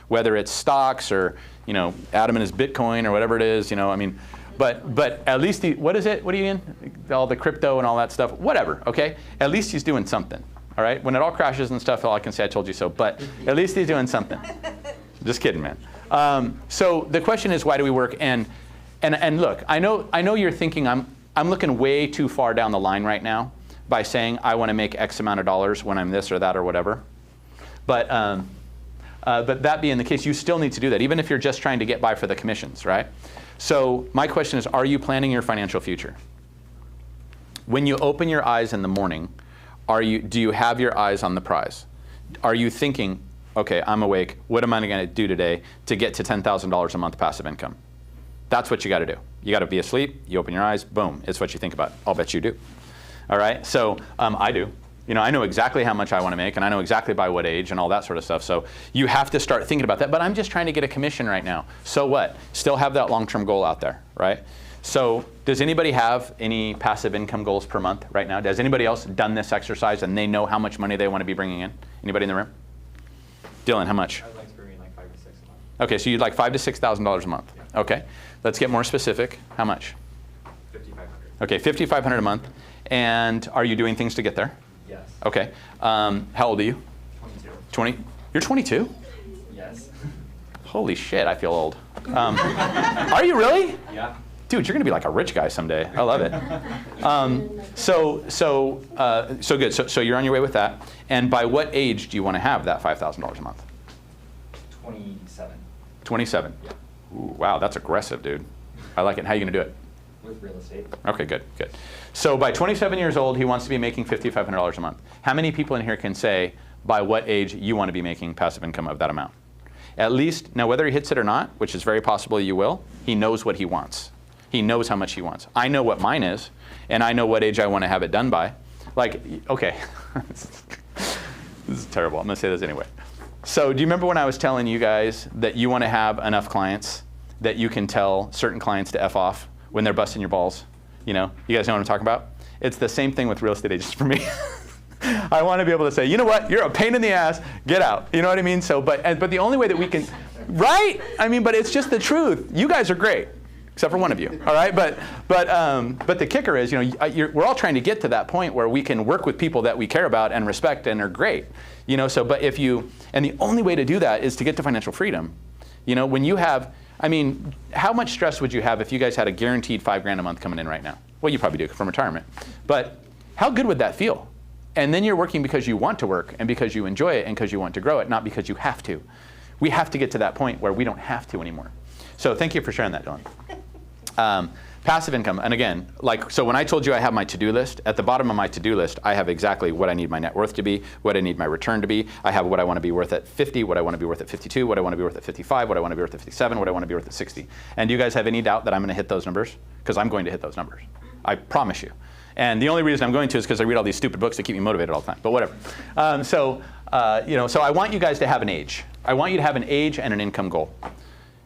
Whether it's stocks or, you know, Adam and his Bitcoin or whatever it is, you know, I mean, but at least what is it? What are you in? All the crypto and all that stuff, whatever, okay? At least he's doing something, all right? When it all crashes and stuff, all I can say, I told you so, but at least he's doing something. Just kidding, man. So the question is, why do we work? And look, I know you're thinking I'm looking way too far down the line right now by saying I want to make X amount of dollars when I'm this or that or whatever. But that being the case, you still need to do that, even if you're just trying to get by for the commissions, right? So my question is, are you planning your financial future? When you open your eyes in the morning, do you have your eyes on the prize? Are you thinking, okay, I'm awake, what am I going to do today to get to $10,000 a month passive income? That's what you got to do. You got to be asleep, you open your eyes, boom, it's what you think about. I'll bet you do. All right, so I do. You know, I know exactly how much I want to make, and I know exactly by what age and all that sort of stuff. So you have to start thinking about that. But I'm just trying to get a commission right now. So what? Still have that long-term goal out there, right? So does anybody have any passive income goals per month right now? Has anybody else done this exercise and they know how much money they want to be bringing in? Anybody in the room? Dylan, how much? I'd like to bring in like 5 to 6 a month. Okay, so you'd like $5,000 to $6,000 a month. Yeah. Okay, let's get more specific. How much? $5,500. Okay, $5,500 a month. And are you doing things to get there? Yes. Okay. How old are you? 22. 20? You're 22? Yes. Holy shit, I feel old. Are you really? Yeah. Dude, you're gonna be like a rich guy someday. I love it. So good. So you're on your way with that. And by what age do you want to have that $5,000 a month? 27. 27. Yeah. Ooh, wow, that's aggressive, dude. I like it. How are you gonna do it? With real estate. Okay, good. So by 27 years old, he wants to be making $5,500 a month. How many people in here can say by what age you want to be making passive income of that amount? At least, now whether he hits it or not, which is very possible you will, he knows what he wants. He knows how much he wants. I know what mine is, and I know what age I want to have it done by. Like, okay, this is terrible. I'm going to say this anyway. So do you remember when I was telling you guys that you want to have enough clients that you can tell certain clients to F off when they're busting your balls? You know, you guys know what I'm talking about? It's the same thing with real estate agents for me. I want to be able to say, you know what, you're a pain in the ass, get out. You know what I mean? So, but the only way that we can, right? I mean, but it's just the truth. You guys are great, except for one of you, all right? But the kicker is, you know, we're all trying to get to that point where we can work with people that we care about and respect and are great. You know, so, but if you, and the only way to do that is to get to financial freedom. You know, when you have, I mean, how much stress would you have if you guys had a guaranteed $5,000 a month coming in right now? Well, you probably do from retirement. But how good would that feel? And then you're working because you want to work and because you enjoy it and because you want to grow it, not because you have to. We have to get to that point where we don't have to anymore. So thank you for sharing that, Dylan. Passive income, and again, so when I told you I have my to-do list, at the bottom of my to-do list, I have exactly what I need my net worth to be, what I need my return to be. I have what I want to be worth at 50, what I want to be worth at 52, what I want to be worth at 55, what I want to be worth at 57, what I want to be worth at 60. And do you guys have any doubt that I'm going to hit those numbers? Because I'm going to hit those numbers. I promise you. And the only reason I'm going to is because I read all these stupid books that keep me motivated all the time, but whatever. So I want you guys to have an age. I want you to have an age and an income goal.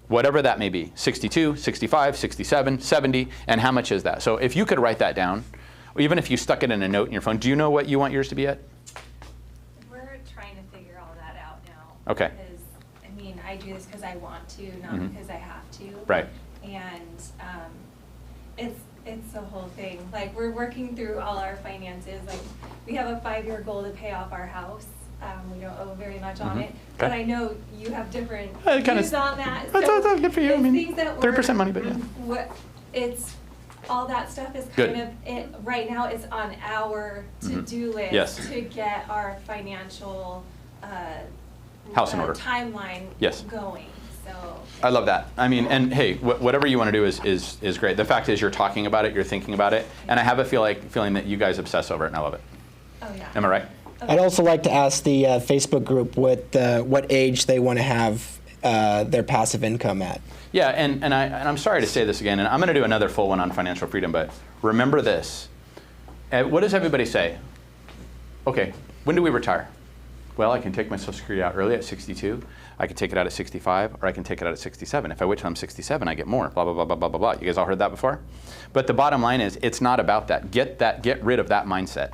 Whatever that may be, 62, 65, 67, 70, and how much is that? So if you could write that down, or even if you stuck it in a note in your phone, do you know what you want yours to be at? We're trying to figure all that out now. Okay. Because, I mean, I do this because I want to, not because I have to. Right. And it's the whole thing. Like, we're working through all our finances. Like, we have a 5-year goal to pay off our house. We don't owe very much on it, but I know you have different views on that. That's good for you. I mean, things that 3% money, but yeah. It's all that stuff is kind of it right now. It's on our to-do list to get our financial house in order timeline going. So I love that. I mean, and hey, whatever you want to do is great. The fact is, you're talking about it, you're thinking about it, and I have a feeling that you guys obsess over it, and I love it. Oh yeah. Am I right? I'd also like to ask the Facebook group what age they want to have their passive income at. Yeah, and I'm sorry to say this again, and I'm going to do another full one on financial freedom, but remember this. What does everybody say? Okay, when do we retire? Well, I can take my Social Security out early at 62. I can take it out at 65, or I can take it out at 67. If I wait till I'm 67, I get more, blah, blah, blah, blah, blah, blah, blah. You guys all heard that before? But the bottom line is, it's not about that. Get rid of that mindset.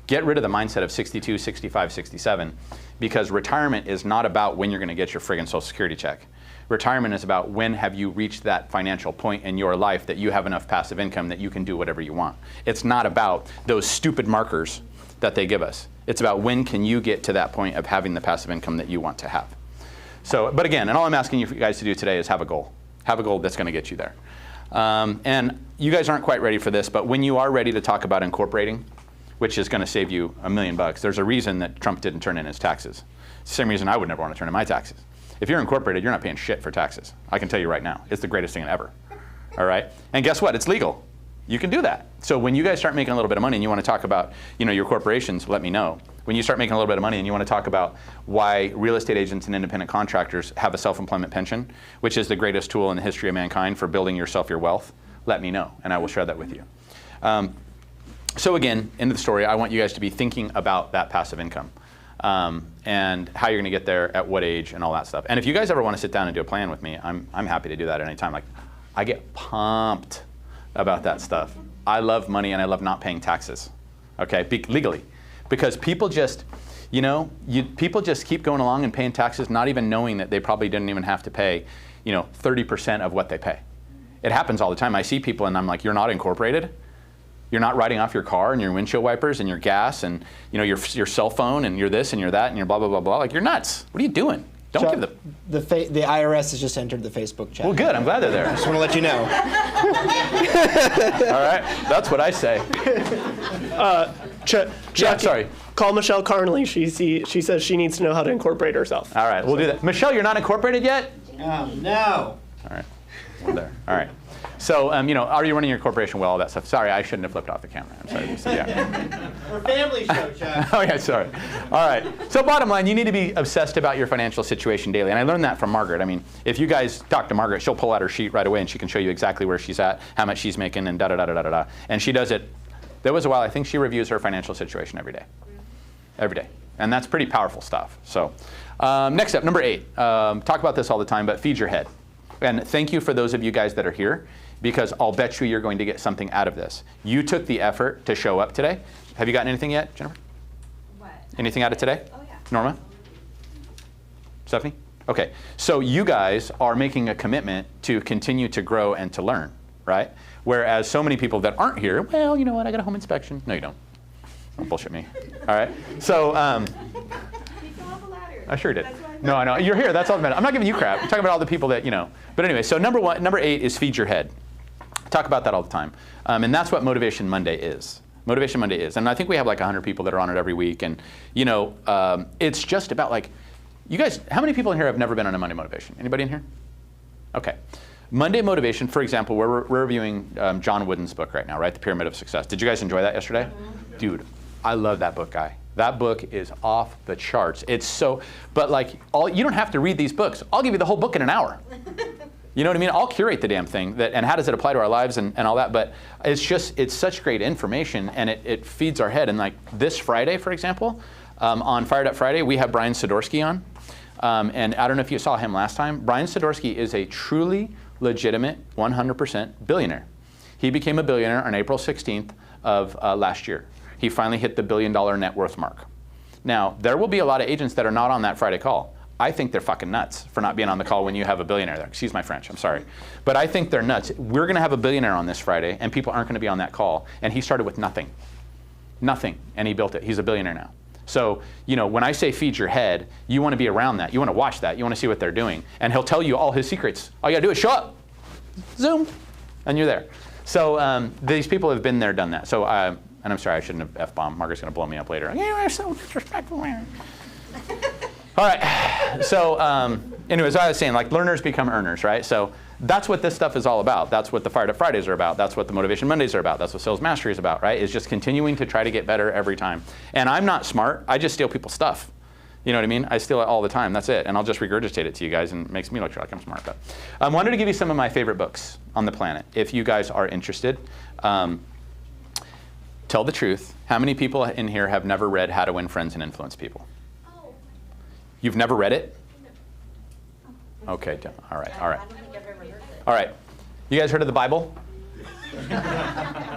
Get rid of the mindset of 62, 65, 67, because retirement is not about when you're going to get your friggin' Social Security check. Retirement is about when have you reached that financial point in your life that you have enough passive income that you can do whatever you want. It's not about those stupid markers that they give us. It's about when can you get to that point of having the passive income that you want to have. So, but again, and all I'm asking you guys to do today is have a goal. Have a goal that's going to get you there. And you guys aren't quite ready for this, but when you are ready to talk about incorporating, which is going to save you $1 million, there's a reason that Trump didn't turn in his taxes. It's the same reason I would never want to turn in my taxes. If you're incorporated, you're not paying shit for taxes. I can tell you right now. It's the greatest thing ever. All right? And guess what? It's legal. You can do that. So when you guys start making a little bit of money and you want to talk about, your corporations, let me know. When you start making a little bit of money and you want to talk about why real estate agents and independent contractors have a self-employment pension, which is the greatest tool in the history of mankind for building yourself your wealth, let me know, and I will share that with you. So again, end of the story, I want you guys to be thinking about that passive income and how you're going to get there, at what age, and all that stuff. And if you guys ever want to sit down and do a plan with me, I'm happy to do that at any time. Like, I get pumped about that stuff. I love money and I love not paying taxes, okay, legally. Because people just, people just keep going along and paying taxes, not even knowing that they probably didn't even have to pay, 30% of what they pay. It happens all the time. I see people and I'm like, you're not incorporated? You're not writing off your car and your windshield wipers and your gas and your cell phone and you're this and you're that and you're blah, blah, blah, blah. Like, you're nuts. What are you doing? Don't so give the IRS has just entered the Facebook chat. Well, good. I'm glad they're there. I just want to let you know. All right. That's what I say. Chuck, sorry. Call Michelle Carnley. She says she needs to know how to incorporate herself. All right. We'll do that. Michelle, you're not incorporated yet? No. All right. We're there. All right. So, are you running your corporation well, all that stuff? Sorry, I shouldn't have flipped off the camera. I'm sorry. Yeah. We're a family show, Chuck. Oh, yeah, sorry. All right. So bottom line, you need to be obsessed about your financial situation daily. And I learned that from Margaret. I mean, if you guys talk to Margaret, she'll pull out her sheet right away and she can show you exactly where she's at, how much she's making, and da-da-da-da-da-da. And she does it. There was a while, I think she reviews her financial situation every day. Every day. And that's pretty powerful stuff. So next up, number 8. Talk about this all the time, but feed your head. And thank you for those of you guys that are here, because I'll bet you're going to get something out of this. You took the effort to show up today. Have you gotten anything yet, Jennifer? What? Anything out of today? Oh, yeah. Norma? Stephanie? Okay. So you guys are making a commitment to continue to grow and to learn, right? Whereas so many people that aren't here, well, you know what, I got a home inspection. No, you don't. Don't bullshit me. All right? So, I sure did. No, I know. You're here. That's all that matters. I'm not giving you crap. I'm talking about all the people that, But anyway, so number 8 is feed your head. Talk about that all the time. And that's what Motivation Monday is. Motivation Monday is. And I think we have like 100 people that are on it every week. And, it's just about like, you guys, how many people in here have never been on a Monday motivation? Anybody in here? Okay. Monday motivation, for example, we're reviewing John Wooden's book right now, right? The Pyramid of Success. Did you guys enjoy that yesterday? Dude, I love that book, guy. That book is off the charts. It's so, but like, you don't have to read these books. I'll give you the whole book in an hour. You know what I mean? I'll curate the damn thing, and how does it apply to our lives and all that, but it's such great information, and it feeds our head. And like this Friday, for example, on Fired Up Friday, we have Brian Sidorsky on. And I don't know if you saw him last time. Brian Sidorsky is a truly legitimate 100% billionaire. He became a billionaire on April 16th of last year. He finally hit the $1 billion net worth mark. Now, there will be a lot of agents that are not on that Friday call. I think they're fucking nuts for not being on the call when you have a billionaire there. Excuse my French, I'm sorry. But I think they're nuts. We're gonna have a billionaire on this Friday, and people aren't gonna be on that call. And he started with nothing. Nothing, and he built it. He's a billionaire now. So, you know, when I say feed your head, you wanna be around that. You wanna watch that. You wanna see what they're doing. And he'll tell you all his secrets. All you gotta do is show up, Zoom, and you're there. So these people have been there, done that. So, and I'm sorry, I shouldn't have F-bombed. Margaret's gonna blow me up later. Yeah, you're so disrespectful. All right, so anyways, I was saying, like, learners become earners, right? So that's what this stuff is all about. That's what the Fired Up Fridays are about. That's what the Motivation Mondays are about. That's what Sales Mastery is about, right? Is just continuing to try to get better every time. And I'm not smart. I just steal people's stuff. You know what I mean? I steal it all the time. That's it. And I'll just regurgitate it to you guys, and it makes me look like I'm smart. But I wanted to give you some of my favorite books on the planet, if you guys are interested. Tell the truth. How many people in here have never read How to Win Friends and Influence People? You've never read it? Okay, all right, all right. All right, you guys heard of the Bible?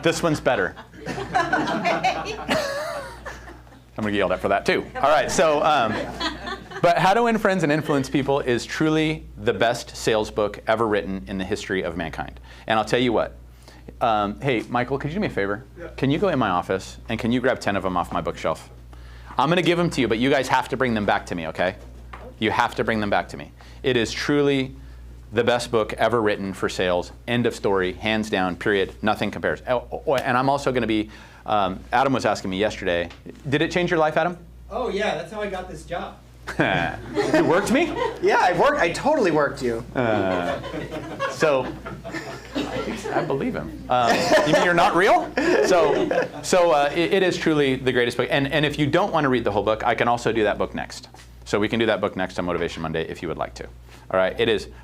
This one's better. I'm gonna get yelled at for that too. All right, so, but How to Win Friends and Influence People is truly the best sales book ever written in the history of mankind. And I'll tell you what, hey, Michael, could you do me a favor? Yeah. Can you go in my office and can you grab 10 of them off my bookshelf? I'm going to give them to you, but you guys have to bring them back to me, okay? You have to bring them back to me. It is truly the best book ever written for sales. End of story, hands down, period. Nothing compares. Oh, and I'm also going to be, Adam was asking me yesterday, did it change your life, Adam? Oh, yeah, that's how I got this job. You worked me? Yeah, I totally worked you. So, I believe him. You mean you're not real? So it is truly the greatest book. And if you don't want to read the whole book, I can also do that book next. So we can do that book next on Motivation Monday if you would like to. All right,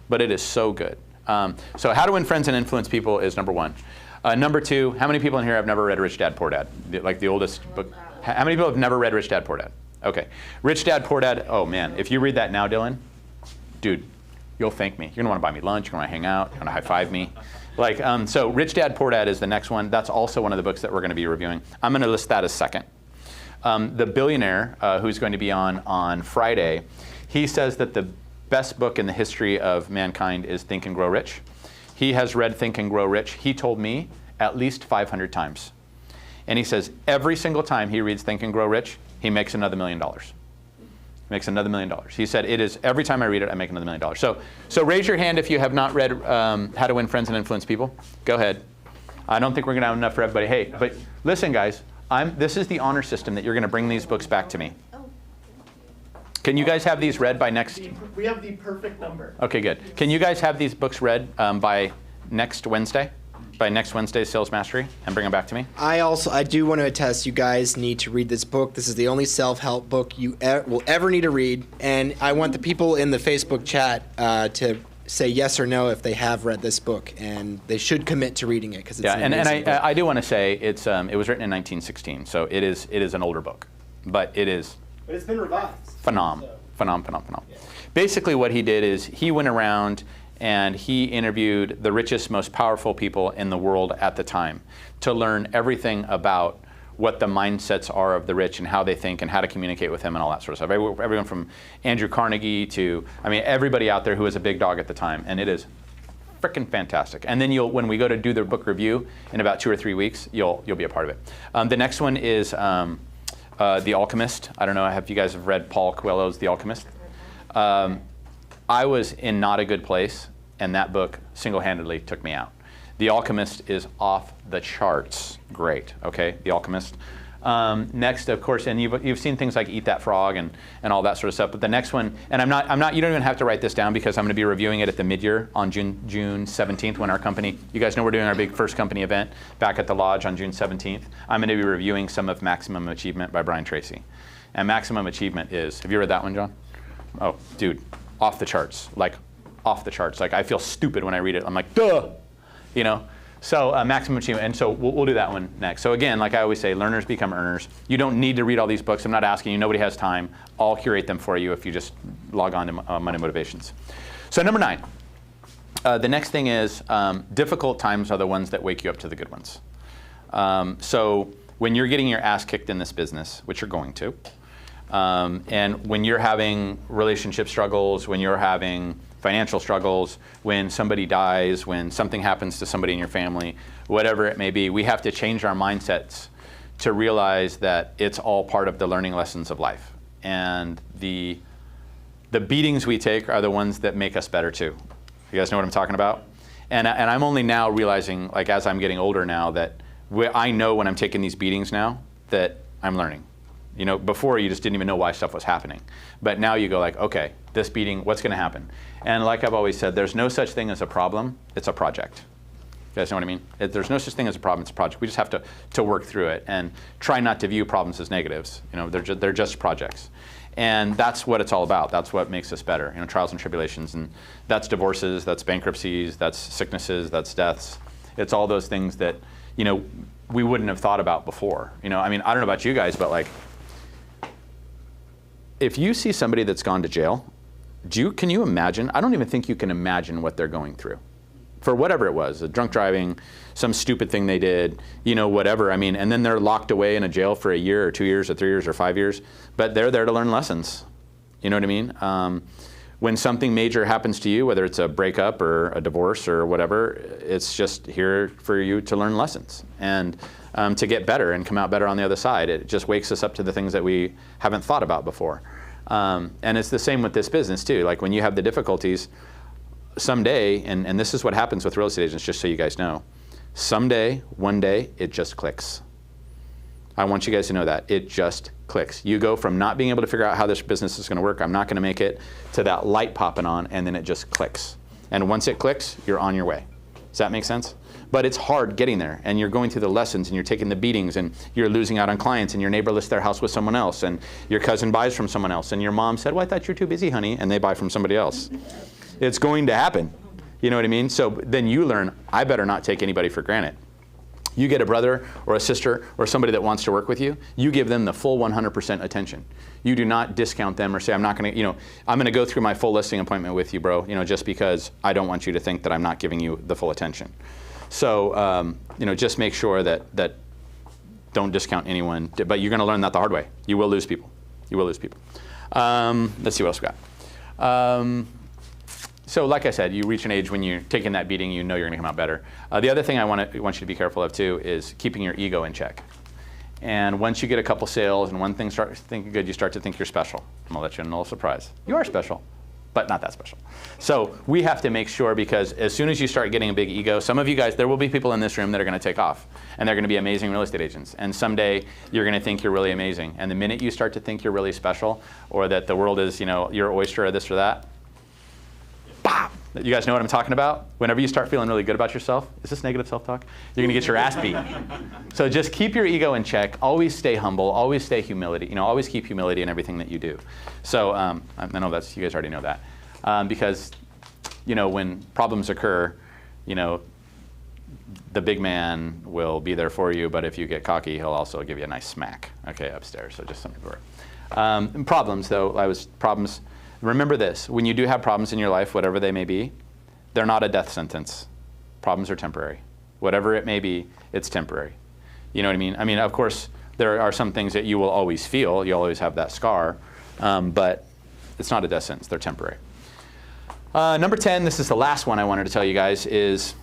but it is so good. So How to Win Friends and Influence People is number one. Number two, how many people in here have never read Rich Dad, Poor Dad? Like the oldest book. How many people have never read Rich Dad, Poor Dad? Okay. Rich Dad, Poor Dad, oh man, if you read that now, Dylan, dude, you'll thank me. You're gonna wanna buy me lunch, you're gonna hang out, you're gonna high five me. Like, so Rich Dad, Poor Dad is the next one. That's also one of the books that we're gonna be reviewing. I'm gonna list that as second. The billionaire who's going to be on Friday, he says that the best book in the history of mankind is Think and Grow Rich. He has read Think and Grow Rich, he told me, at least 500 times. And he says every single time he reads Think and Grow Rich, he makes another $1 million. Makes another $1 million. He said it is, every time I read it, I make another $1 million. So raise your hand if you have not read How to Win Friends and Influence People. Go ahead. I don't think we're gonna have enough for everybody. Hey, but listen guys, this is the honor system that you're gonna bring these books back to me. Can you guys have these read by next? We have the perfect number. Okay, good. Can you guys have these books read by next Wednesday? By next Wednesday's Sales Mastery, and bring them back to me? I do want to attest, you guys need to read this book. This is the only self-help book you will ever need to read. And I want the people in the Facebook chat to say yes or no if they have read this book, and they should commit to reading it because it's an amazing book. I do want to say it was written in 1916, so it is an older book, but it is. But it's been revised. Phenom. Yeah. Basically, what he did is he went around and he interviewed the richest, most powerful people in the world at the time to learn everything about what the mindsets are of the rich and how they think and how to communicate with them and all that sort of stuff. Everyone from Andrew Carnegie to, everybody out there who was a big dog at the time, and it is freaking fantastic. And then when we go to do the book review in about 2 or 3 weeks, you'll be a part of it. The next one is The Alchemist. I don't know if you guys have read Paul Coelho's The Alchemist. I was in not a good place, and that book single-handedly took me out. The Alchemist is off the charts great, okay? The Alchemist. Next, of course, and you've seen things like Eat That Frog and all that sort of stuff. But the next one, and I'm not. You don't even have to write this down because I'm going to be reviewing it at the mid-year on June 17th when our company. You guys know we're doing our big first company event back at the Lodge on June 17th. I'm going to be reviewing some of Maximum Achievement by Brian Tracy, and Maximum Achievement is. Have you read that one, John? Oh, dude, off the charts. Like off the charts. Like I feel stupid when I read it. I'm like, duh, you know. So Maximum Achievement, and so we'll do that one next. So again, like I always say, learners become earners. You don't need to read all these books. I'm not asking you. Nobody has time. I'll curate them for you if you just log on to Monday Motivations. So number 9, the next thing is difficult times are the ones that wake you up to the good ones. So when you're getting your ass kicked in this business, which you're going to, and when you're having relationship struggles, when you're having financial struggles, when somebody dies, when something happens to somebody in your family, whatever it may be, we have to change our mindsets to realize that it's all part of the learning lessons of life. And the beatings we take are the ones that make us better too. You guys know what I'm talking about? And I'm only now realizing, like as I'm getting older now, that I know when I'm taking these beatings now that I'm learning. You know, before you just didn't even know why stuff was happening. But now you go like, okay, this beating, what's going to happen? And like I've always said, there's no such thing as a problem, it's a project. You guys know what I mean? There's no such thing as a problem, it's a project. We just have to work through it and try not to view problems as negatives. You know, they're just projects. And that's what it's all about. That's what makes us better. You know, trials and tribulations. And that's divorces, that's bankruptcies, that's sicknesses, that's deaths. It's all those things that, you know, we wouldn't have thought about before. You know, I mean, I don't know about you guys, but like, if you see somebody that's gone to jail, can you imagine? I don't even think you can imagine what they're going through. For whatever it was, a drunk driving, some stupid thing they did, you know, whatever. I mean, and then they're locked away in a jail for a year or 2 years or 3 years or 5 years, but they're there to learn lessons. You know what I mean? When something major happens to you, whether it's a breakup or a divorce or whatever, it's just here for you to learn lessons and to get better and come out better on the other side. It just wakes us up to the things that we haven't thought about before. And it's the same with this business too. Like when you have the difficulties, someday, and this is what happens with real estate agents, just so you guys know, someday, one day, it just clicks. I want you guys to know that. It just clicks. You go from not being able to figure out how this business is going to work, I'm not going to make it, to that light popping on, and then it just clicks. And once it clicks, you're on your way. Does that make sense? But it's hard getting there, and you're going through the lessons, and you're taking the beatings, and you're losing out on clients, and your neighbor lists their house with someone else, and your cousin buys from someone else, and your mom said, well, I thought you were too busy, honey, and they buy from somebody else. It's going to happen. You know what I mean? So then you learn, I better not take anybody for granted. You get a brother or a sister or somebody that wants to work with you, you give them the full 100% attention. You do not discount them or say, I'm not going to, you know, I'm going to go through my full listing appointment with you, bro, you know, just because I don't want you to think that I'm not giving you the full attention. So, you know, just make sure that don't discount anyone, but you're going to learn that the hard way. You will lose people. You will lose people. Let's see what else we got. So like I said, you reach an age when you're taking that beating, you know you're going to come out better. The other thing I want you to be careful of too is keeping your ego in check. And once you get a couple sales and one thing starts thinking good, you start to think you're special. I'm going to let you in a little surprise. You are special, but not that special. So we have to make sure, because as soon as you start getting a big ego, some of you guys, there will be people in this room that are going to take off, and they're going to be amazing real estate agents. And someday you're going to think you're really amazing. And the minute you start to think you're really special, or that the world is, you know, your oyster or this or that, bop! You guys know what I'm talking about? Whenever you start feeling really good about yourself, is this negative self-talk? You're going to get your ass beat. So just keep your ego in check. Always stay humble. Always stay humility. You know, always keep humility in everything that you do. So I know that's, you guys already know that. Because, you know, when problems occur, you know, the big man will be there for you, but if you get cocky, he'll also give you a nice smack, okay, upstairs. So just something for it. Problems, though, problems. Remember this, when you do have problems in your life, whatever they may be, they're not a death sentence. Problems are temporary. Whatever it may be, it's temporary. You know what I mean? I mean, of course, there are some things that you will always feel. You'll always have that scar, but it's not a death sentence. They're temporary. Number 10, this is the last one I wanted to tell you guys, is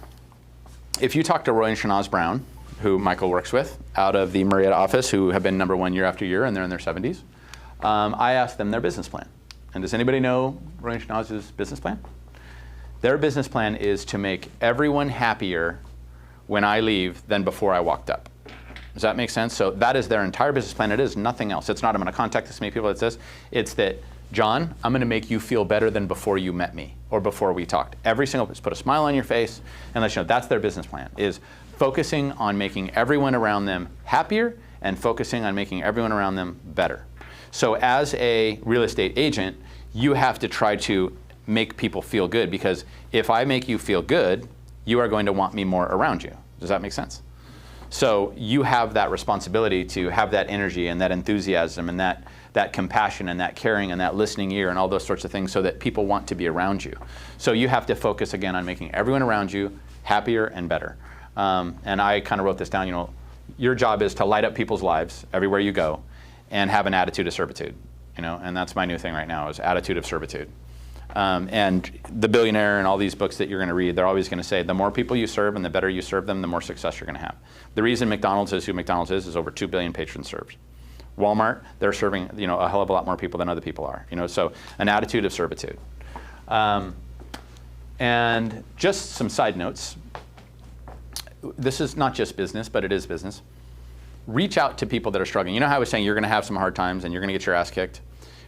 if you talk to Roy and Shanaz Brown, who Michael works with, out of the Marietta office, who have been #1 year after year, and they're in their 70s, I asked them their business plan. And does anybody know Roy and Shanaz's business plan? Their business plan is to make everyone happier when I leave than before I walked up. Does that make sense? So that is their entire business plan. It is nothing else. It's not, I'm going to contact this many people. It's this. It's that, John, I'm going to make you feel better than before you met me or before we talked. Every single, put a smile on your face and let you know that's their business plan, is focusing on making everyone around them happier and focusing on making everyone around them better. So as a real estate agent, you have to try to make people feel good, because if I make you feel good, you are going to want me more around you. Does that make sense? So you have that responsibility to have that energy and that enthusiasm and that compassion and that caring and that listening ear and all those sorts of things, so that people want to be around you. So you have to focus again on making everyone around you happier and better. And I kind of wrote this down, your job is to light up people's lives everywhere you go and have an attitude of servitude, and that's my new thing right now, is attitude of servitude. And The Billionaire and all these books that you're going to read, they're always going to say the more people you serve and the better you serve them, the more success you're going to have. The reason McDonald's is who McDonald's is over 2 billion patrons served. Walmart, they're serving a hell of a lot more people than other people are. So an attitude of servitude. And just some side notes. This is not just business, but it is business. Reach out to people that are struggling. You know how I was saying you're going to have some hard times and you're going to get your ass kicked?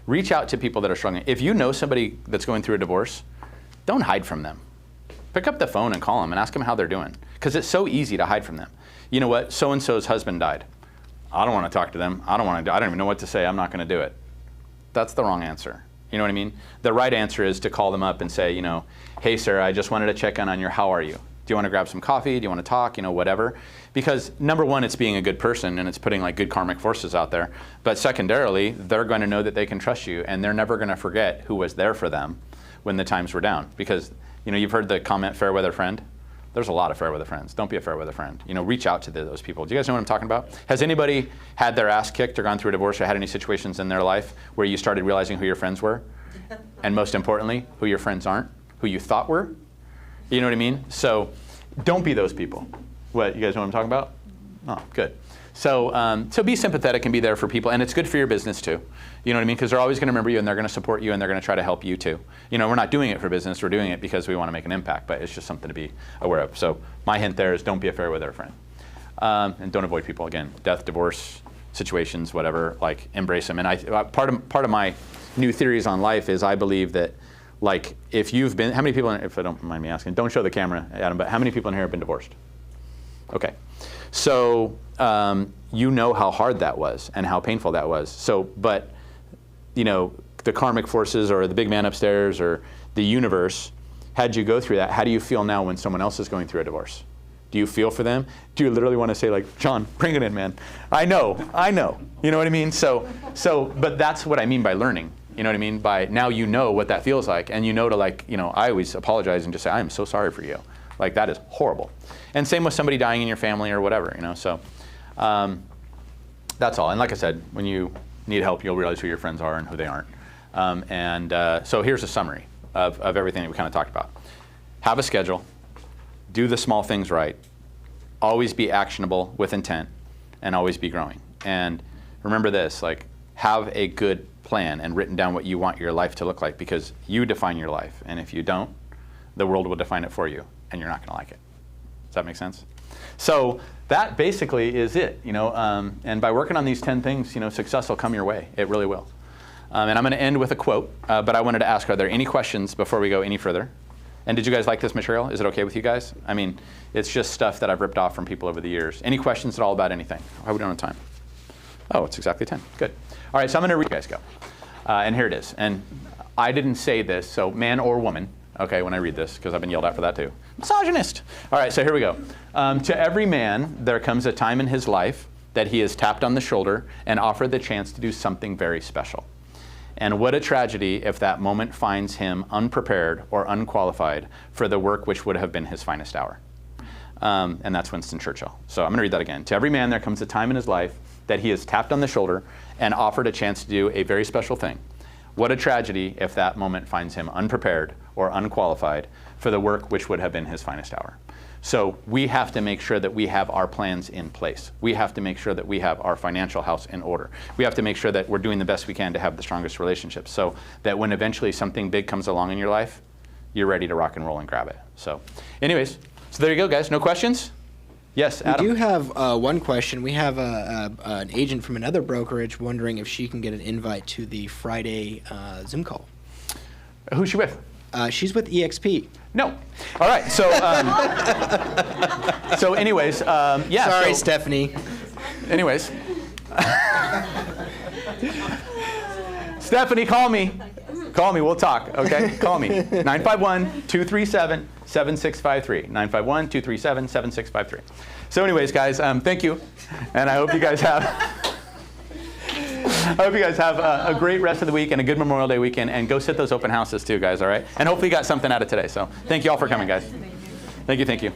Reach out to people that are struggling. If you know somebody that's going through a divorce, don't hide from them. Pick up the phone and call them and ask them how they're doing, because it's so easy to hide from them. You know what? So-and-so's husband died. I don't want to talk to them. I don't even know what to say. I'm not going to do it. That's the wrong answer. You know what I mean? The right answer is to call them up and say, hey, sir, I just wanted to check in on your, how are you? Do you want to grab some coffee? Do you want to talk? Whatever. Because number one, it's being a good person and it's putting like good karmic forces out there. But secondarily, they're going to know that they can trust you, and they're never going to forget who was there for them when the times were down. Because you've heard the comment, fair weather friend. There's a lot of fair weather friends. Don't be a fair weather friend. Reach out to those people. Do you guys know what I'm talking about? Has anybody had their ass kicked or gone through a divorce or had any situations in their life where you started realizing who your friends were? And most importantly, who your friends aren't, who you thought were? You know what I mean? So don't be those people. What, you guys know what I'm talking about? Oh, good. So, so be sympathetic and be there for people, and it's good for your business too. You know what I mean? Because they're always going to remember you, and they're going to support you, and they're going to try to help you too. We're not doing it for business. We're doing it because we want to make an impact, but it's just something to be aware of. So my hint there is don't be a fair weather friend. And don't avoid people. Again, death, divorce, situations, whatever, like embrace them. And part of my new theories on life is I believe that, like, if you've been, how many people, if I don't mind me asking, don't show the camera, Adam, but how many people in here have been divorced? Okay. So you know how hard that was and how painful that was. So, but, the karmic forces or the big man upstairs or the universe had you go through that. How do you feel now when someone else is going through a divorce? Do you feel for them? Do you literally want to say, like, John, bring it in, man? I know. You know what I mean? So, but that's what I mean by learning. You know what I mean? By now you know what that feels like, and to, like, I always apologize and just say, I am so sorry for you. Like, that is horrible. And same with somebody dying in your family or whatever, So that's all. And like I said, when you need help, you'll realize who your friends are and who they aren't. So here's a summary of everything that we kind of talked about. Have a schedule. Do the small things right. Always be actionable with intent, and always be growing. And remember this, like, have a good plan and written down what you want your life to look like, because you define your life. And if you don't, the world will define it for you, and you're not going to like it. Does that make sense? So that basically is it, and by working on these 10 things, success will come your way. It really will. And I'm going to end with a quote, but I wanted to ask, are there any questions before we go any further? And did you guys like this material? Is it okay with you guys? I mean, it's just stuff that I've ripped off from people over the years. Any questions at all about anything? How are we doing on time? Oh, it's exactly 10. Good. All right, so I'm going to read you guys go. And here it is. And I didn't say this, so man or woman, okay, when I read this, because I've been yelled at for that too. Misogynist. All right, so here we go. To every man, there comes a time in his life that he is tapped on the shoulder and offered the chance to do something very special. And what a tragedy if that moment finds him unprepared or unqualified for the work which would have been his finest hour. And that's Winston Churchill. So I'm going to read that again. To every man, there comes a time in his life that he is tapped on the shoulder and offered a chance to do a very special thing. What a tragedy if that moment finds him unprepared or unqualified for the work which would have been his finest hour. So we have to make sure that we have our plans in place. We have to make sure that we have our financial house in order. We have to make sure that we're doing the best we can to have the strongest relationships, so that when eventually something big comes along in your life, you're ready to rock and roll and grab it. So anyways, so there you go, guys. No questions? Yes, Adam. We do have one question. We have an agent from another brokerage wondering if she can get an invite to the Friday Zoom call. Who's she with? She's with EXP. No. All right. So, so anyways, yeah. Sorry, so, Stephanie. Anyways. Stephanie, call me. Call me. We'll talk. Okay? Call me. 951-237-7653. 951-237-7653. So anyways, guys, thank you. And I hope you guys have a great rest of the week and a good Memorial Day weekend. And go sit those open houses too, guys, all right? And hopefully you got something out of today. So thank you all for coming, guys. Thank you.